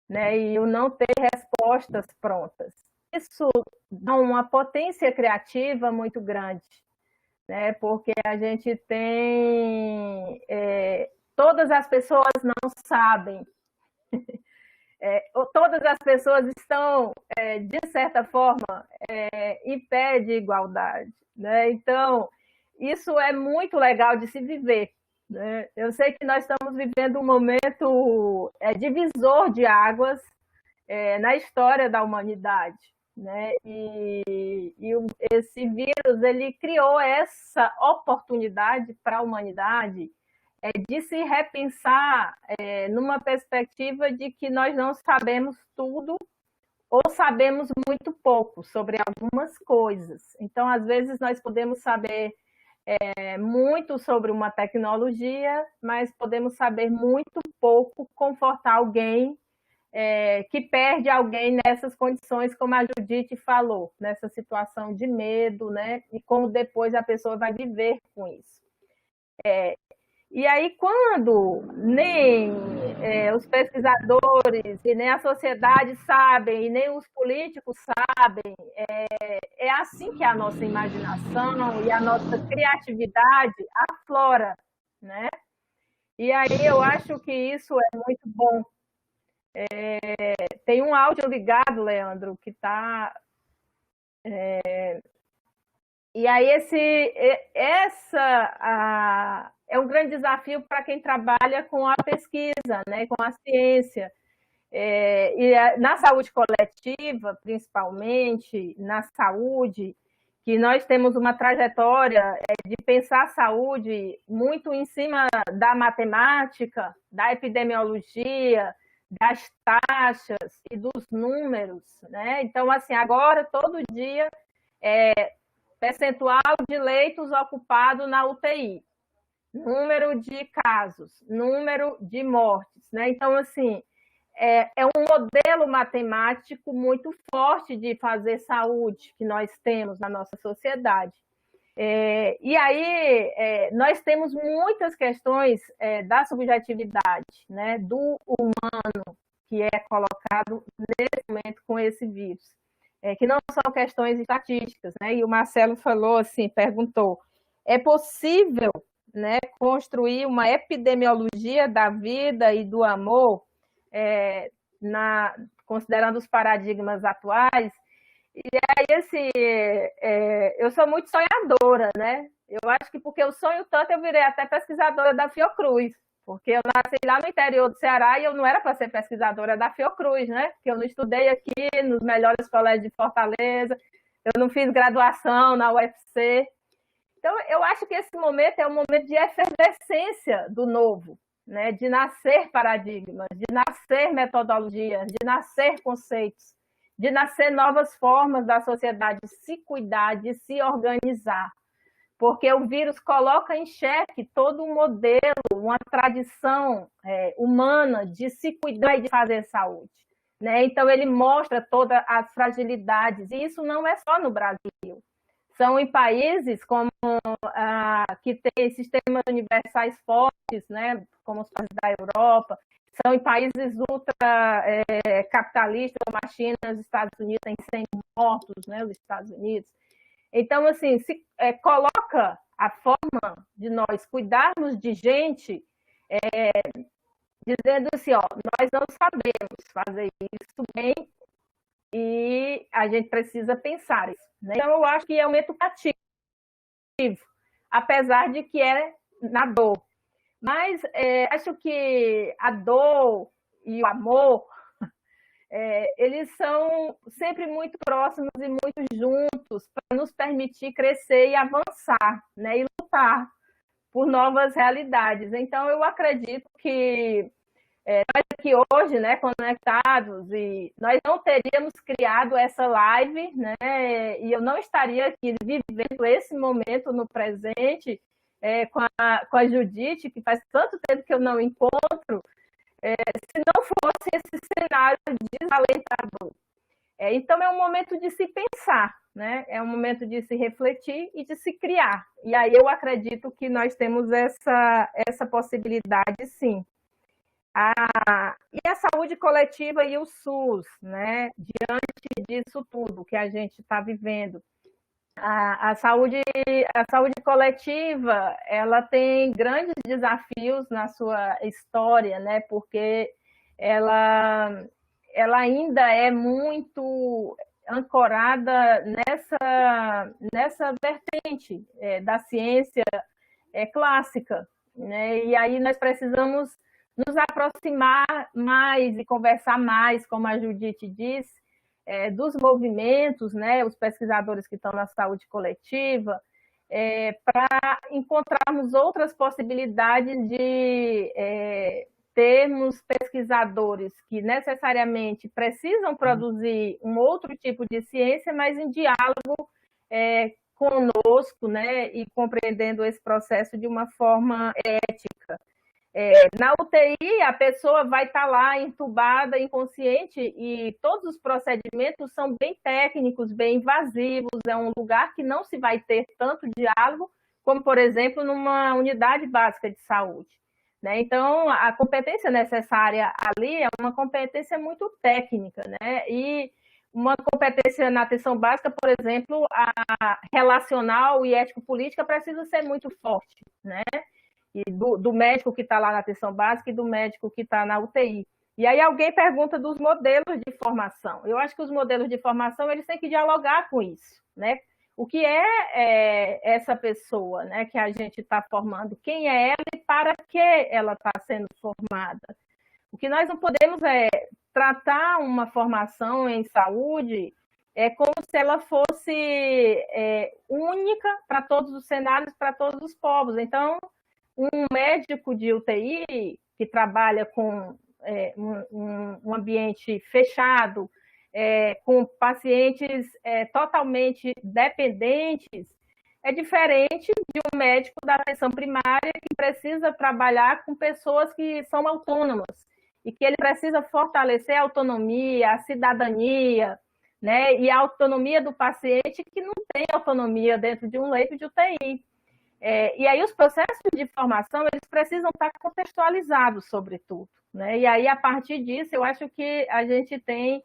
né? E o não ter respostas prontas. isso dá uma potência criativa muito grande, né? Porque a gente tem... todas as pessoas não sabem, todas as pessoas estão, de certa forma, em pé de igualdade, né? Então, isso é muito legal de se viver, né? Eu sei que nós estamos vivendo um momento divisor de águas na história da humanidade, né? E esse vírus ele criou essa oportunidade para a humanidade de se repensar numa perspectiva de que nós não sabemos tudo ou sabemos muito pouco sobre algumas coisas. Então, às vezes, nós podemos saber muito sobre uma tecnologia, mas podemos saber muito pouco confortar alguém que perde alguém nessas condições, como a Judite falou, nessa situação de medo, né? E como depois a pessoa vai viver com isso. E aí, quando nem os pesquisadores e nem a sociedade sabem, e nem os políticos sabem, é assim que a nossa imaginação e a nossa criatividade aflora, né? E aí eu acho que isso é muito bom. Tem um áudio ligado, Leandro, que está... E aí é um grande desafio para quem trabalha com a pesquisa, né, com a ciência. E na saúde coletiva, principalmente, na saúde, que nós temos uma trajetória de pensar a saúde muito em cima da matemática, da epidemiologia, das taxas e dos números, né? Então, assim, agora, todo dia, percentual de leitos ocupados na UTI, número de casos, número de mortes, né? Então, assim, é um modelo matemático muito forte de fazer saúde que nós temos na nossa sociedade. E aí, nós temos muitas questões da subjetividade, né, do humano, que é colocado nesse momento com esse vírus, que não são questões estatísticas, né? E o Marcelo falou assim, perguntou, é possível, né, construir uma epidemiologia da vida e do amor, considerando os paradigmas atuais? E aí, assim, eu sou muito sonhadora, né? Eu acho que porque eu sonho tanto, eu virei até pesquisadora da Fiocruz, porque eu nasci lá no interior do Ceará e eu não era para ser pesquisadora da Fiocruz, né? Porque eu não estudei aqui nos melhores colégios de Fortaleza, eu não fiz graduação na UFC. Então, eu acho que esse momento é um momento de efervescência do novo, né? De nascer paradigmas, de nascer metodologias, de nascer conceitos, de nascer novas formas da sociedade se cuidar, de se organizar. Porque o vírus coloca em xeque todo um modelo, uma tradição humana de se cuidar e de fazer saúde, né? Então, ele mostra todas as fragilidades, e isso não é só no Brasil. São em países como que têm sistemas universais fortes, né? Como os países da Europa, são em países ultracapitalistas, como a China, os Estados Unidos têm 100 mortos, né? Os Estados Unidos. Então, assim, se coloca a forma de nós cuidarmos de gente, dizendo assim, ó, nós não sabemos fazer isso bem e a gente precisa pensar isso, né? Então, eu acho que é um momento criativo, apesar de que é na dor. Mas acho que a dor e o amor, eles são sempre muito próximos e muito juntos para nos permitir crescer e avançar, né? E lutar por novas realidades. Então, eu acredito que nós aqui hoje, né, conectados, e nós não teríamos criado essa live, né? E eu não estaria aqui vivendo esse momento no presente com a Judite, que faz tanto tempo que eu não encontro, se não fosse esse cenário desalentador. Então, é um momento de se pensar, né? É um momento de se refletir e de se criar. E aí eu acredito que nós temos essa possibilidade, sim. E a saúde coletiva e o SUS, né? Diante disso tudo que a gente está vivendo. A saúde coletiva, ela tem grandes desafios na sua história, né? Porque ela ainda é muito ancorada nessa vertente da ciência clássica, né? E aí nós precisamos nos aproximar mais e conversar mais, como a Judite disse, dos movimentos, né, os pesquisadores que estão na saúde coletiva, para encontrarmos outras possibilidades de termos pesquisadores que necessariamente precisam produzir um outro tipo de ciência, mas em diálogo conosco, né, e compreendendo esse processo de uma forma ética. Na UTI, a pessoa vai estar lá entubada, inconsciente, e todos os procedimentos são bem técnicos, bem invasivos, é um lugar que não se vai ter tanto diálogo como, por exemplo, numa unidade básica de saúde, né? Então, a competência necessária ali é uma competência muito técnica, né? E uma competência na atenção básica, por exemplo, a relacional e ético-política precisa ser muito forte, né? E do médico que está lá na atenção básica e do médico que está na UTI. E aí alguém pergunta dos modelos de formação. Eu acho que os modelos de formação eles têm que dialogar com isso, né? O que é essa pessoa, né, que a gente está formando? Quem é ela e para que ela está sendo formada? O que nós não podemos é tratar uma formação em saúde como se ela fosse única para todos os cenários, para todos os povos. Então, um médico de UTI que trabalha com um ambiente fechado, com pacientes totalmente dependentes, é diferente de um médico da atenção primária que precisa trabalhar com pessoas que são autônomas e que ele precisa fortalecer a autonomia, a cidadania, né? E a autonomia do paciente que não tem autonomia dentro de um leito de UTI. E aí os processos de formação eles precisam estar contextualizados, sobretudo, né? E aí, a partir disso, eu acho que a gente tem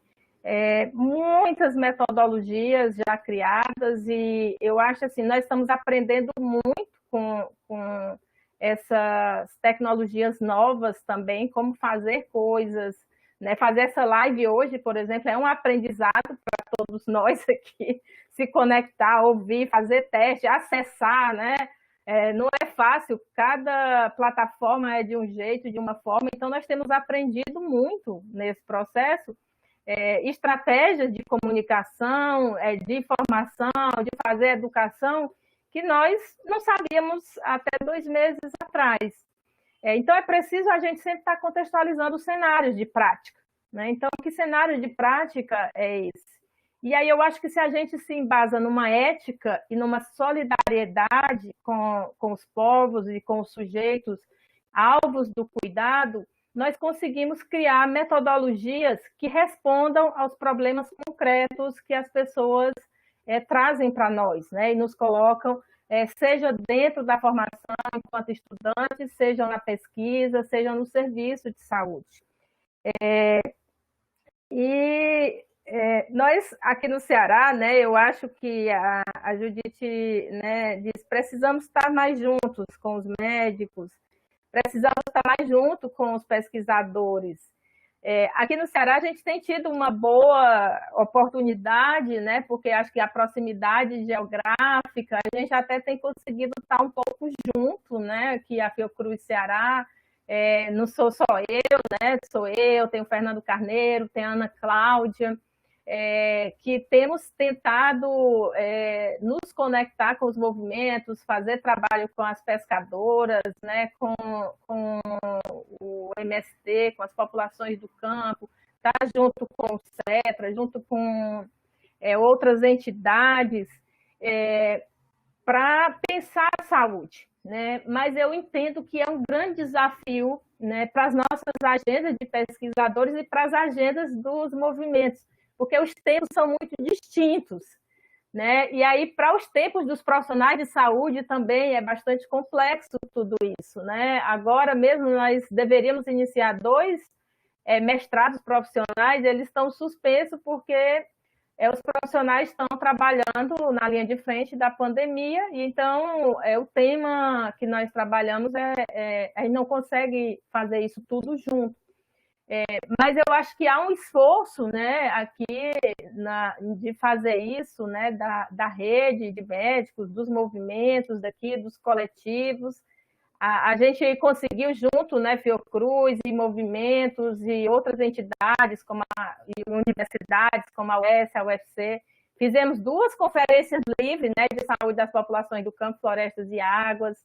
muitas metodologias já criadas e eu acho assim, nós estamos aprendendo muito com essas tecnologias novas também, como fazer coisas, né? Fazer essa live hoje, por exemplo, é um aprendizado para todos nós aqui, se conectar, ouvir, fazer teste, acessar, né? Não é fácil, cada plataforma é de um jeito, de uma forma, então nós temos aprendido muito nesse processo, estratégias de comunicação, de formação, de fazer educação, que nós não sabíamos até 2 meses atrás. Então é preciso a gente sempre estar contextualizando os cenários de prática, né? Então, que cenário de prática é esse? E aí eu acho que se a gente se embasa numa ética e numa solidariedade com os povos e com os sujeitos alvos do cuidado, nós conseguimos criar metodologias que respondam aos problemas concretos que as pessoas trazem para nós, né? E nos colocam, seja dentro da formação enquanto estudantes, seja na pesquisa, seja no serviço de saúde. Nós, aqui no Ceará, né, eu acho que a Judite, né, diz precisamos estar mais juntos com os médicos, precisamos estar mais junto com os pesquisadores. Aqui no Ceará a gente tem tido uma boa oportunidade, né, porque acho que a proximidade geográfica, a gente até tem conseguido estar um pouco junto, né, aqui a Fiocruz Ceará. Não sou só eu, né? Sou eu, tem o Fernando Carneiro, tem a Ana Cláudia, que temos tentado nos conectar com os movimentos, fazer trabalho com as pescadoras, né? com o MST, com as populações do campo, tá junto com o CETRA, junto com outras entidades, para pensar a saúde, né? Mas eu entendo que é um grande desafio, né, para as nossas agendas de pesquisadores e para as agendas dos movimentos, porque os temas são muito distintos, né? E aí, para os tempos dos profissionais de saúde também é bastante complexo tudo isso, né? Agora mesmo nós deveríamos iniciar dois mestrados profissionais, eles estão suspensos porque os profissionais estão trabalhando na linha de frente da pandemia, e então o tema que nós trabalhamos a gente não consegue fazer isso tudo junto. Mas eu acho que há um esforço, né, aqui de fazer isso, né, da rede de médicos, dos movimentos daqui, dos coletivos. A gente conseguiu junto, né, Fiocruz e movimentos e outras entidades, e universidades, como a UES, a UFC, fizemos 2 conferências livres, né, de saúde das populações do campo, florestas e águas.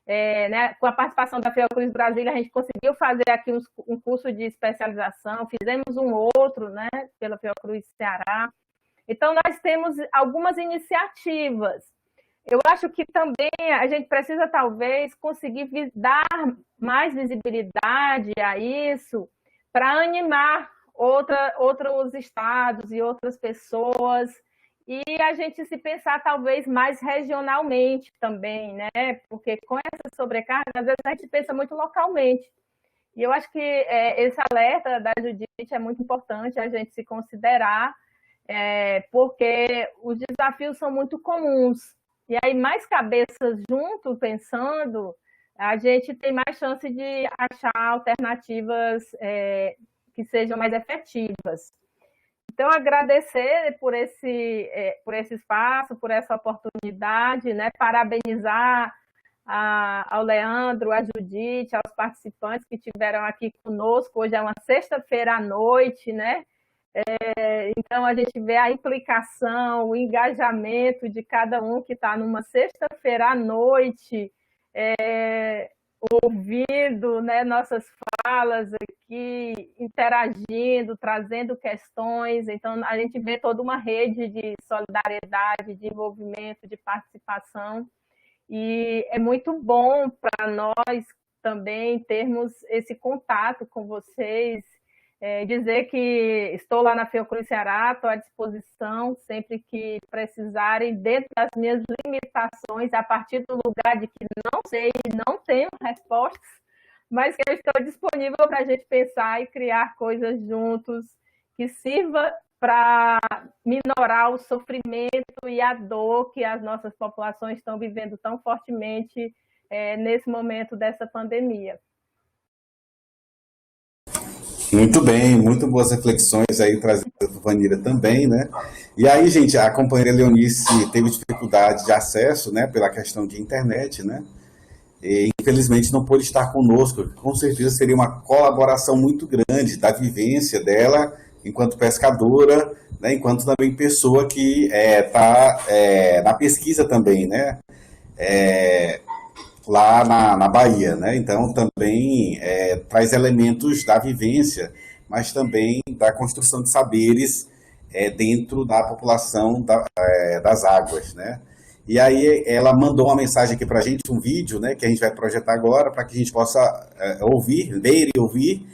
Né, com a participação da Fiocruz Brasília, a gente conseguiu fazer aqui um curso de especialização, fizemos um outro, né, pela Fiocruz Ceará. Então, nós temos algumas iniciativas. Eu acho que também a gente precisa, talvez, conseguir dar mais visibilidade a isso para animar outros estados e outras pessoas, e a gente se pensar, talvez, mais regionalmente também, né? Porque com essa sobrecarga, às vezes a gente pensa muito localmente. E eu acho que esse alerta da Judite é muito importante a gente se considerar, porque os desafios são muito comuns. E aí, mais cabeças junto, pensando, a gente tem mais chance de achar alternativas que sejam mais efetivas. Então, agradecer por esse espaço, por essa oportunidade, né? Parabenizar ao Leandro, à Judite, aos participantes que estiveram aqui conosco. Hoje é uma sexta-feira à noite, né? Então, a gente vê a implicação, o engajamento de cada um que está numa sexta-feira à noite, ouvindo, né, nossas falas aqui, interagindo, trazendo questões. Então, a gente vê toda uma rede de solidariedade, de envolvimento, de participação. E é muito bom para nós também termos esse contato com vocês. Dizer que estou lá na Fiocruz Ceará, estou à disposição sempre que precisarem, dentro das minhas limitações, a partir do lugar de que não sei, não tenho respostas, mas que eu estou disponível para a gente pensar e criar coisas juntos que sirva para minorar o sofrimento e a dor que as nossas populações estão vivendo tão fortemente nesse momento dessa pandemia. Muito bem, muito boas reflexões aí trazidas por Vanira também, né? E aí, gente, a companheira Leonice teve dificuldade de acesso, né, pela questão de internet, né? E, infelizmente não pôde estar conosco. Com certeza seria uma colaboração muito grande da vivência dela enquanto pescadora, né, enquanto também pessoa que está na pesquisa também, né? Lá na Bahia, né? Então também traz elementos da vivência, mas também da construção de saberes dentro da população das águas, né? E aí ela mandou uma mensagem aqui para a gente, um vídeo, né, que a gente vai projetar agora para que a gente possa ouvir, ler e ouvir,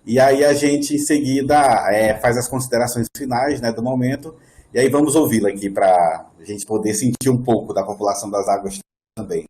e aí a gente em seguida faz as considerações finais, né, do momento, e aí vamos ouvi-la aqui para a gente poder sentir um pouco da população das águas também.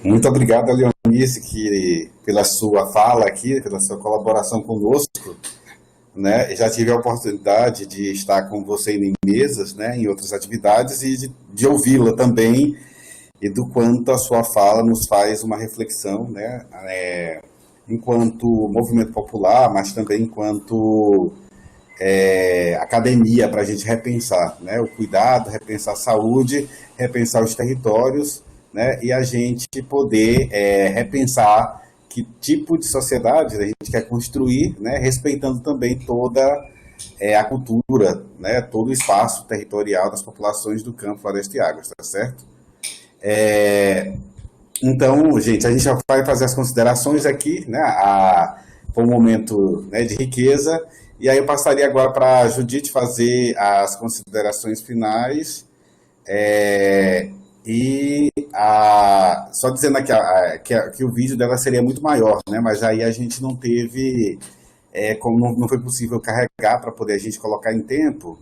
Muito obrigado, Leonice, pela sua fala aqui, pela sua colaboração conosco, né? Já tive a oportunidade de estar com você em mesas, né, em outras atividades e de ouvi-la também e do quanto a sua fala nos faz uma reflexão, né, enquanto movimento popular, mas também enquanto academia para a gente repensar, né, o cuidado, repensar a saúde, repensar os territórios, né, e a gente poder repensar que tipo de sociedade a gente quer construir, né, respeitando também toda a cultura, né, todo o espaço territorial das populações do campo, floresta e águas, tá certo? Então, gente, a gente já vai fazer as considerações aqui, né, foi um momento, né, de riqueza, e aí eu passaria agora para a Judite fazer as considerações finais, só dizendo aqui que o vídeo dela seria muito maior, né, mas aí a gente não teve, como não foi possível carregar para poder a gente colocar em tempo,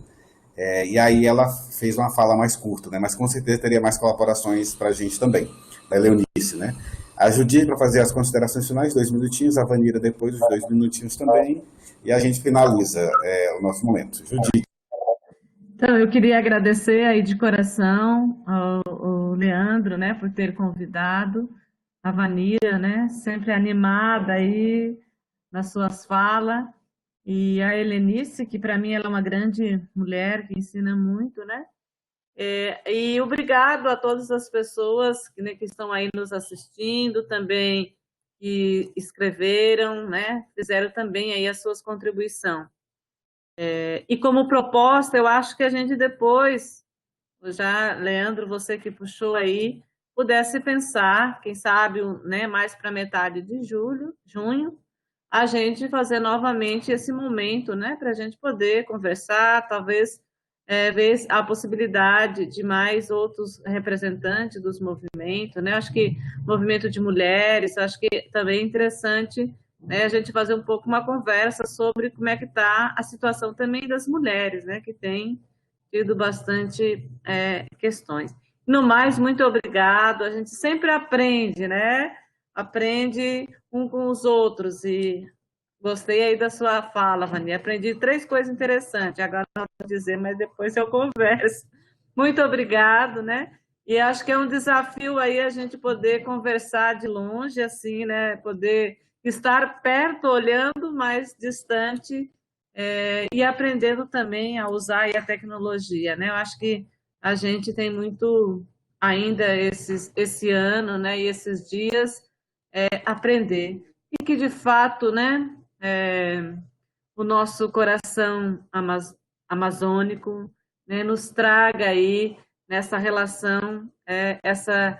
e aí ela fez uma fala mais curta, né, mas com certeza teria mais colaborações para a gente também, da Leonice, né. A Judite para fazer as considerações finais, 2 minutinhos, a Vanira depois, os 2 minutinhos também, e a gente finaliza o nosso momento. Judite. Então, eu queria agradecer aí de coração ao Leandro, né, por ter convidado a Vanira, né, sempre animada aí nas suas falas, e a Helenice, que para mim ela é uma grande mulher que ensina muito, né, e obrigado a todas as pessoas né, que estão aí nos assistindo, também que escreveram, né, fizeram também aí as suas contribuições. E como proposta, eu acho que a gente depois, já, Leandro, você que puxou aí, pudesse pensar, quem sabe, né, mais para metade de junho, a gente fazer novamente esse momento, né, para a gente poder conversar, talvez ver a possibilidade de mais outros representantes dos movimentos, né? Acho que movimento de mulheres, acho que também é interessante, né, a gente fazer um pouco uma conversa sobre como é que está a situação também das mulheres, né, que tem tido bastante questões. No mais, muito obrigado. A gente sempre aprende, né? Aprende um com os outros e gostei aí da sua fala, Vani. Aprendi 3 coisas interessantes. Agora não vou dizer, mas depois eu converso. Muito obrigado, né? E acho que é um desafio aí a gente poder conversar de longe, assim, né? Poder estar perto, olhando, mas distante, e aprendendo também a usar aí a tecnologia, né? Eu acho que a gente tem muito ainda esse ano, né? E esses dias aprender. E que, de fato, né? O nosso coração amazônico, né, nos traga aí nessa relação, essa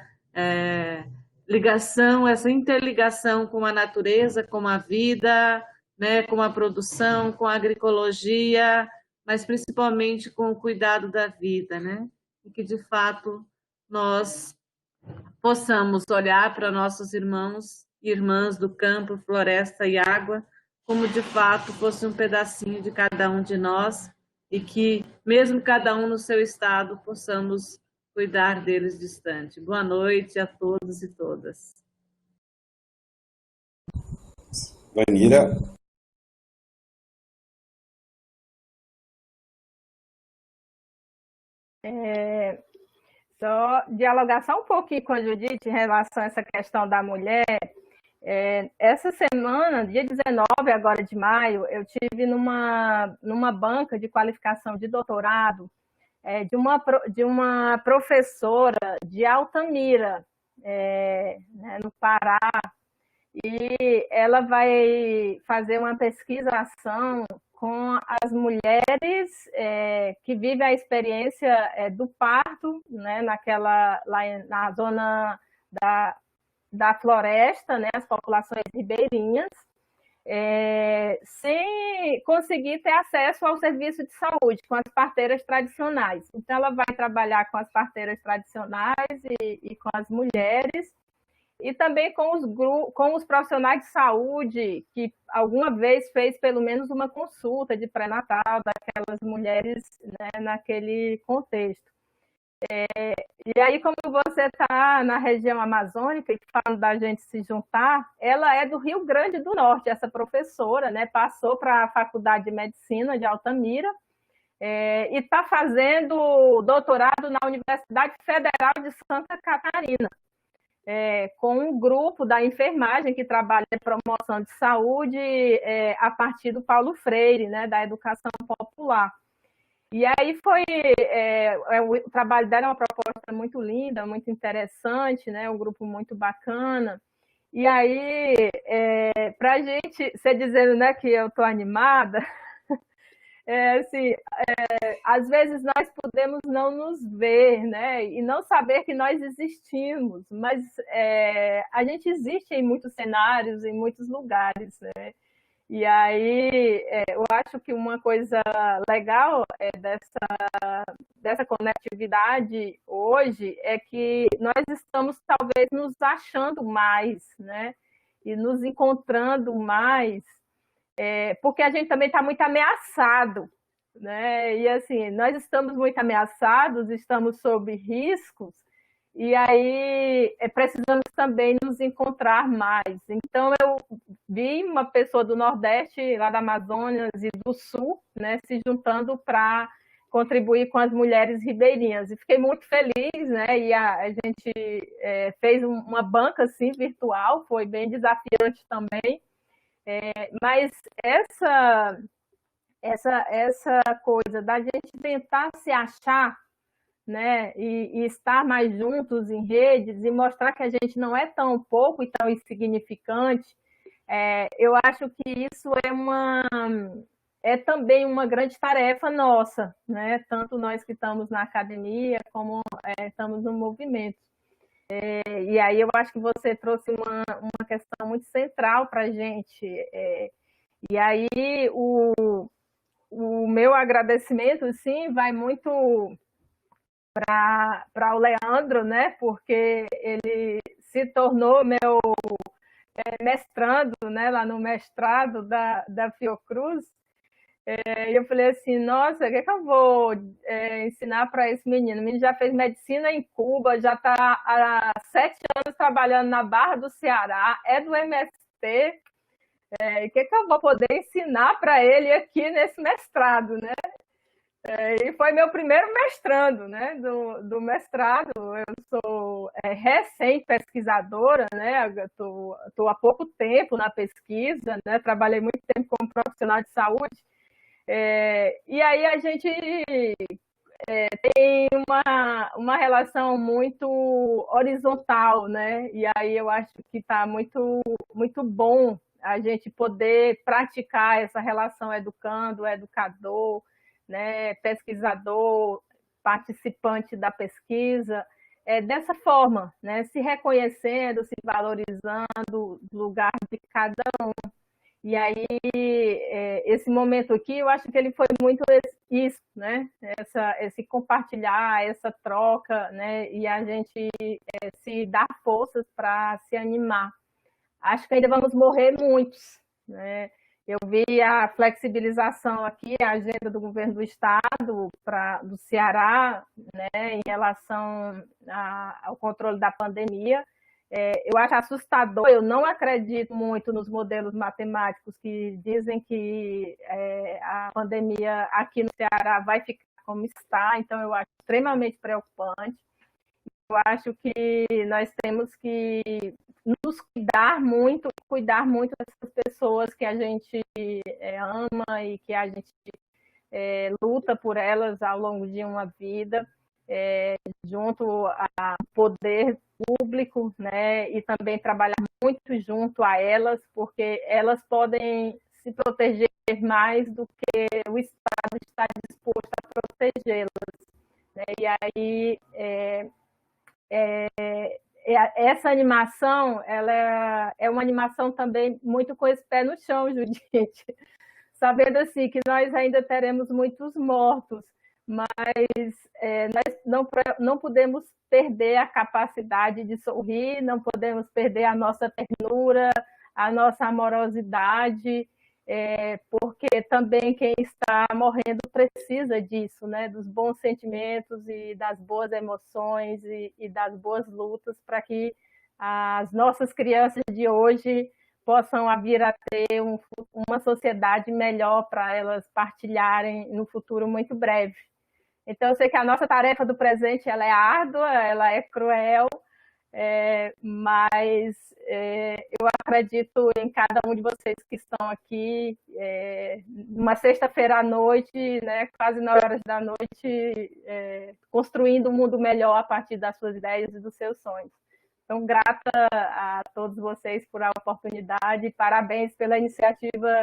ligação, essa interligação com a natureza, com a vida, né, com a produção, com a agroecologia, mas principalmente com o cuidado da vida, né? E que, de fato, nós possamos olhar para nossos irmãos e irmãs do campo, floresta e água, como de fato fosse um pedacinho de cada um de nós, e que, mesmo cada um no seu estado, possamos cuidar deles distante. Boa noite a todos e todas. Vanira. Só dialogar só um pouquinho com a Judite em relação a essa questão da mulher. Essa semana, dia 19 agora de maio, eu tive numa banca de qualificação de doutorado de uma professora de Altamira, né, no Pará, e ela vai fazer uma pesquisação com as mulheres que vivem a experiência do parto, né, lá na zona da floresta, né, as populações ribeirinhas, sem conseguir ter acesso ao serviço de saúde, com as parteiras tradicionais. Então, ela vai trabalhar com as parteiras tradicionais e com as mulheres, e também com os profissionais de saúde, que alguma vez fez pelo menos uma consulta de pré-natal daquelas mulheres, né, naquele contexto. E aí, como você está na região amazônica, e falando da gente se juntar, ela é do Rio Grande do Norte, essa professora, né? Passou para a Faculdade de Medicina de Altamira, e está fazendo doutorado na Universidade Federal de Santa Catarina, com um grupo da enfermagem que trabalha em promoção de saúde a partir do Paulo Freire, né? Da educação popular. E aí o trabalho dela é uma proposta muito linda, muito interessante, né? Um grupo muito bacana. E aí, para a gente, você dizendo, né, que eu estou animada, assim, às vezes nós podemos não nos ver, né? E não saber que nós existimos, mas a gente existe em muitos cenários, em muitos lugares, né? E aí, eu acho que uma coisa legal dessa conectividade hoje é que nós estamos talvez nos achando mais, né? E nos encontrando mais, porque a gente também está muito ameaçado, né? E assim, nós estamos muito ameaçados, estamos sob riscos, e aí precisamos também nos encontrar mais. Então, eu vi uma pessoa do Nordeste, lá da Amazônia e do Sul, né, se juntando para contribuir com as mulheres ribeirinhas. E fiquei muito feliz, né? E a gente fez uma banca assim, virtual, foi bem desafiante também. Mas essa coisa da gente tentar se achar, né, e estar mais juntos em redes e mostrar que a gente não é tão pouco e tão insignificante, eu acho que isso é também uma grande tarefa nossa, né? Tanto nós que estamos na academia como estamos no movimento. E aí eu acho que você trouxe uma questão muito central para a gente. E aí o meu agradecimento, sim, vai muito para o Leandro, né? Porque ele se tornou meu mestrando, né? Lá no mestrado da Fiocruz. E eu falei assim, nossa, o que eu vou ensinar para esse menino? O menino já fez medicina em Cuba, já está há 7 anos trabalhando na Barra do Ceará, é do MST. O que eu vou poder ensinar para ele aqui nesse mestrado, né? E foi meu primeiro mestrando, né? Do mestrado. Eu sou recém-pesquisadora, né? Estou há pouco tempo na pesquisa, né? Trabalhei muito tempo como profissional de saúde. E aí a gente tem uma relação muito horizontal, né? E aí eu acho que está muito, muito bom a gente poder praticar essa relação educando, educador, né? Pesquisador, participante da pesquisa, dessa forma, né? Se reconhecendo, se valorizando o lugar de cada um. E aí, esse momento aqui, eu acho que ele foi muito isso, né? Esse compartilhar, essa troca, né? E a gente se dar forças para se animar. Acho que ainda vamos morrer muitos, né? Eu vi a flexibilização aqui, a agenda do governo do estado, do Ceará, né? Em relação ao controle da pandemia. Eu acho assustador, eu não acredito muito nos modelos matemáticos que dizem que a pandemia aqui no Ceará vai ficar como está, então eu acho extremamente preocupante. Eu acho que nós temos que nos cuidar muito dessas pessoas que a gente ama e que a gente luta por elas ao longo de uma vida, junto ao poder público, né, e também trabalhar muito junto a elas, porque elas podem se proteger mais do que o Estado está disposto a protegê-las, né? E aí essa animação, ela é uma animação também muito com esse pé no chão, Judite, sabendo assim que nós ainda teremos muitos mortos, mas nós não podemos perder a capacidade de sorrir, não podemos perder a nossa ternura, a nossa amorosidade, porque também quem está morrendo precisa disso, né? Dos bons sentimentos e das boas emoções e das boas lutas para que as nossas crianças de hoje possam vir a ter uma sociedade melhor para elas partilharem no futuro muito breve. Então, eu sei que a nossa tarefa do presente ela é árdua, ela é cruel, mas eu acredito em cada um de vocês que estão aqui, numa sexta-feira à noite, né, quase 9 horas da noite, construindo um mundo melhor a partir das suas ideias e dos seus sonhos. Então, grata a todos vocês por a oportunidade e parabéns pela iniciativa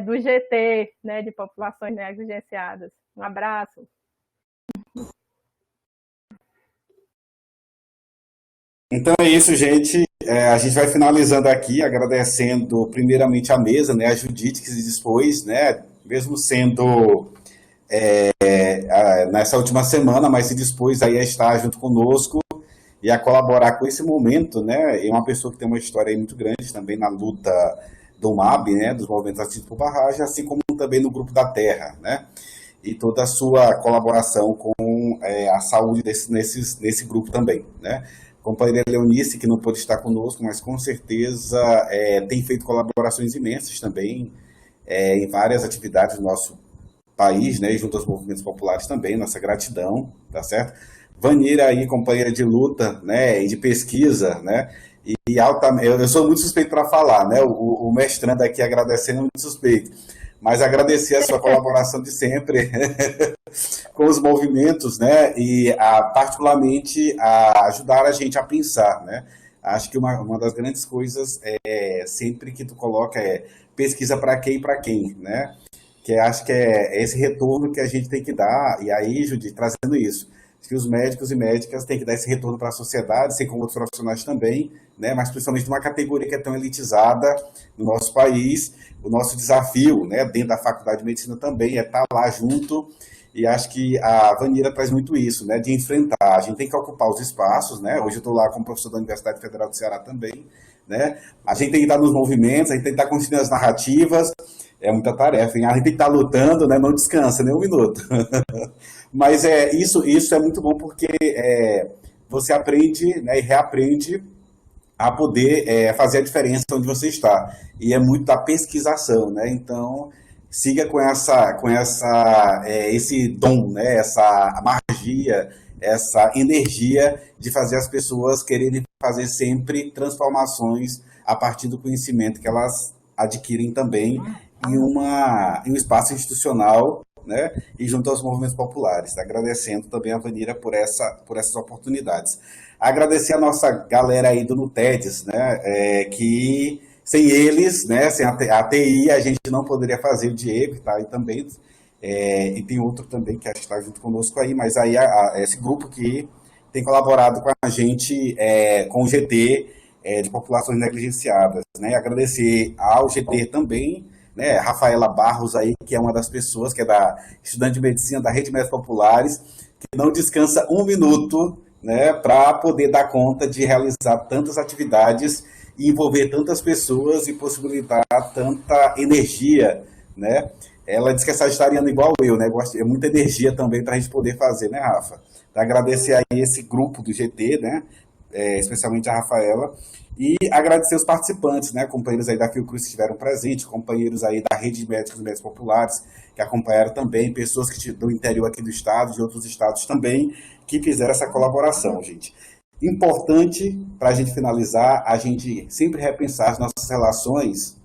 do GT, né, de Populações Negligenciadas. Um abraço. Então é isso, gente. A gente vai finalizando aqui, agradecendo primeiramente a mesa, né, a Judite que se dispôs, né, mesmo sendo nessa última semana, mas se dispôs aí a estar junto conosco e a colaborar com esse momento, né, e uma pessoa que tem uma história aí muito grande também na luta do MAB, né, dos movimentos ativos por barragem, assim como também no Grupo da Terra, né, e toda a sua colaboração com a saúde nesse grupo também, né. Companheira Leonice, que não pôde estar conosco, mas com certeza tem feito colaborações imensas também em várias atividades do nosso país, né, junto aos movimentos populares também, nossa gratidão, tá certo? Vanira aí, companheira de luta, né, e de pesquisa, né, e eu sou muito suspeito para falar, né, o mestrando aqui agradecendo é muito suspeito, mas agradecer a sua colaboração de sempre com os movimentos, né, e particularmente a ajudar a gente a pensar, né. Acho que uma das grandes coisas sempre que tu coloca pesquisa para quem e para quem, né, que acho que é esse retorno que a gente tem que dar, e aí, Judite, trazendo isso, que os médicos e médicas têm que dar esse retorno para a sociedade, assim como outros profissionais também, né, mas principalmente numa categoria que é tão elitizada no nosso país. O nosso desafio, né, dentro da Faculdade de Medicina também é estar lá junto, e acho que a Vanira traz muito isso, né, de enfrentar. A gente tem que ocupar os espaços, né, hoje eu estou lá como professor da Universidade Federal do Ceará também, né, a gente tem que estar nos movimentos, a gente tem que estar construindo as narrativas, é muita tarefa, hein? A gente tem que estar lutando, né, não descansa nem um minuto. Mas isso é muito bom porque você aprende, né, e reaprende a poder fazer a diferença onde você está. E é muito da pesquisação, né? Então, siga com esse dom, né, essa magia, essa energia de fazer as pessoas quererem fazer sempre transformações a partir do conhecimento que elas adquirem também em um espaço institucional, né, e junto aos movimentos populares. Agradecendo também a Vanira por essas oportunidades. Agradecer a nossa galera aí do NUTEDS, né, que sem eles, né, sem a TI, a gente não poderia fazer. O Diego está aí também, e tem outro também que acho que está junto conosco aí, mas aí esse grupo que tem colaborado com a gente, com o GT, de Populações Negligenciadas, né. Agradecer ao GT também, né, Rafaela Barros aí, que é uma das pessoas, que é estudante de medicina da Rede de Médicos Populares, que não descansa um minuto, né, para poder dar conta de realizar tantas atividades e envolver tantas pessoas e possibilitar tanta energia, né. Ela diz que é sagitariana igual eu, né, é muita energia também para a gente poder fazer, né, Rafa? Então, agradecer aí esse grupo do GT, né, especialmente a Rafaela, e agradecer os participantes, né, companheiros aí da Fiocruz que estiveram presentes, companheiros aí da Rede de Médicos e Médicos Populares, que acompanharam também, pessoas do interior aqui do estado, de outros estados também, que fizeram essa colaboração, gente. Importante, para a gente finalizar, a gente sempre repensar as nossas relações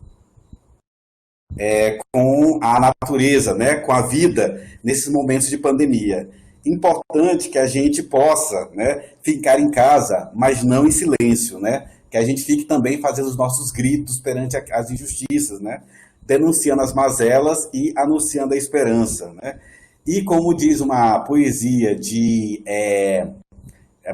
com a natureza, né, com a vida, nesses momentos de pandemia. Importante que a gente possa, né, ficar em casa, mas não em silêncio, né, que a gente fique também fazendo os nossos gritos perante as injustiças, né, denunciando as mazelas e anunciando a esperança, né. E como diz uma poesia de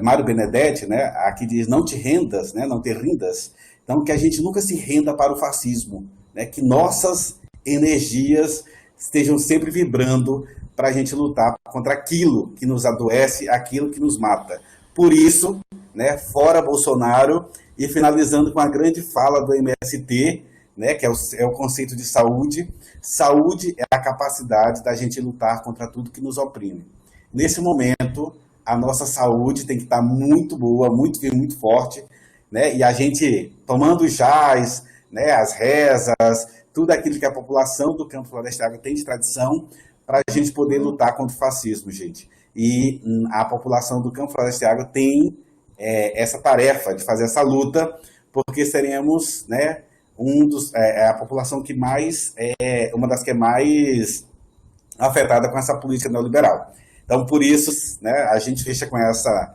Mário Benedetti, né, aqui diz, não te rendas, né, não te rindas, então que a gente nunca se renda para o fascismo, né, que nossas energias estejam sempre vibrando para a gente lutar contra aquilo que nos adoece, aquilo que nos mata. Por isso, né, fora Bolsonaro, e finalizando com a grande fala do MST, né, que é o conceito de saúde. Saúde é a capacidade da gente lutar contra tudo que nos oprime. Nesse momento, a nossa saúde tem que estar muito boa, muito firme, muito forte, né, e a gente tomando chás, né, as rezas, tudo aquilo que a população do Campo Floresta Água tem de tradição para a gente poder lutar contra o fascismo, gente. E a população do Campo Floresta Água tem essa tarefa de fazer essa luta, porque seremos, né, a população que mais, uma das que é mais afetada com essa política neoliberal. Então, por isso, né, a gente fecha com essa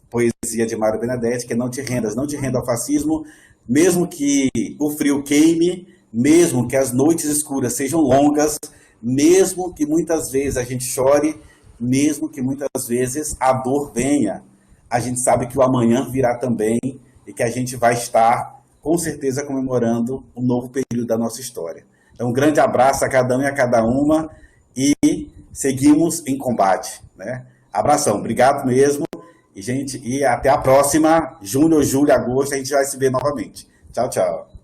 poesia de Mário Benedetti, que é não te renda ao fascismo, mesmo que o frio queime, mesmo que as noites escuras sejam longas, mesmo que muitas vezes a gente chore, mesmo que muitas vezes a dor venha, a gente sabe que o amanhã virá também e que a gente vai estar, com certeza, comemorando um novo período da nossa história. Então, um grande abraço a cada um e a cada uma e seguimos em combate, né? Abração, obrigado mesmo. E, gente, e até a próxima, junho, julho, agosto, a gente vai se ver novamente. Tchau, tchau.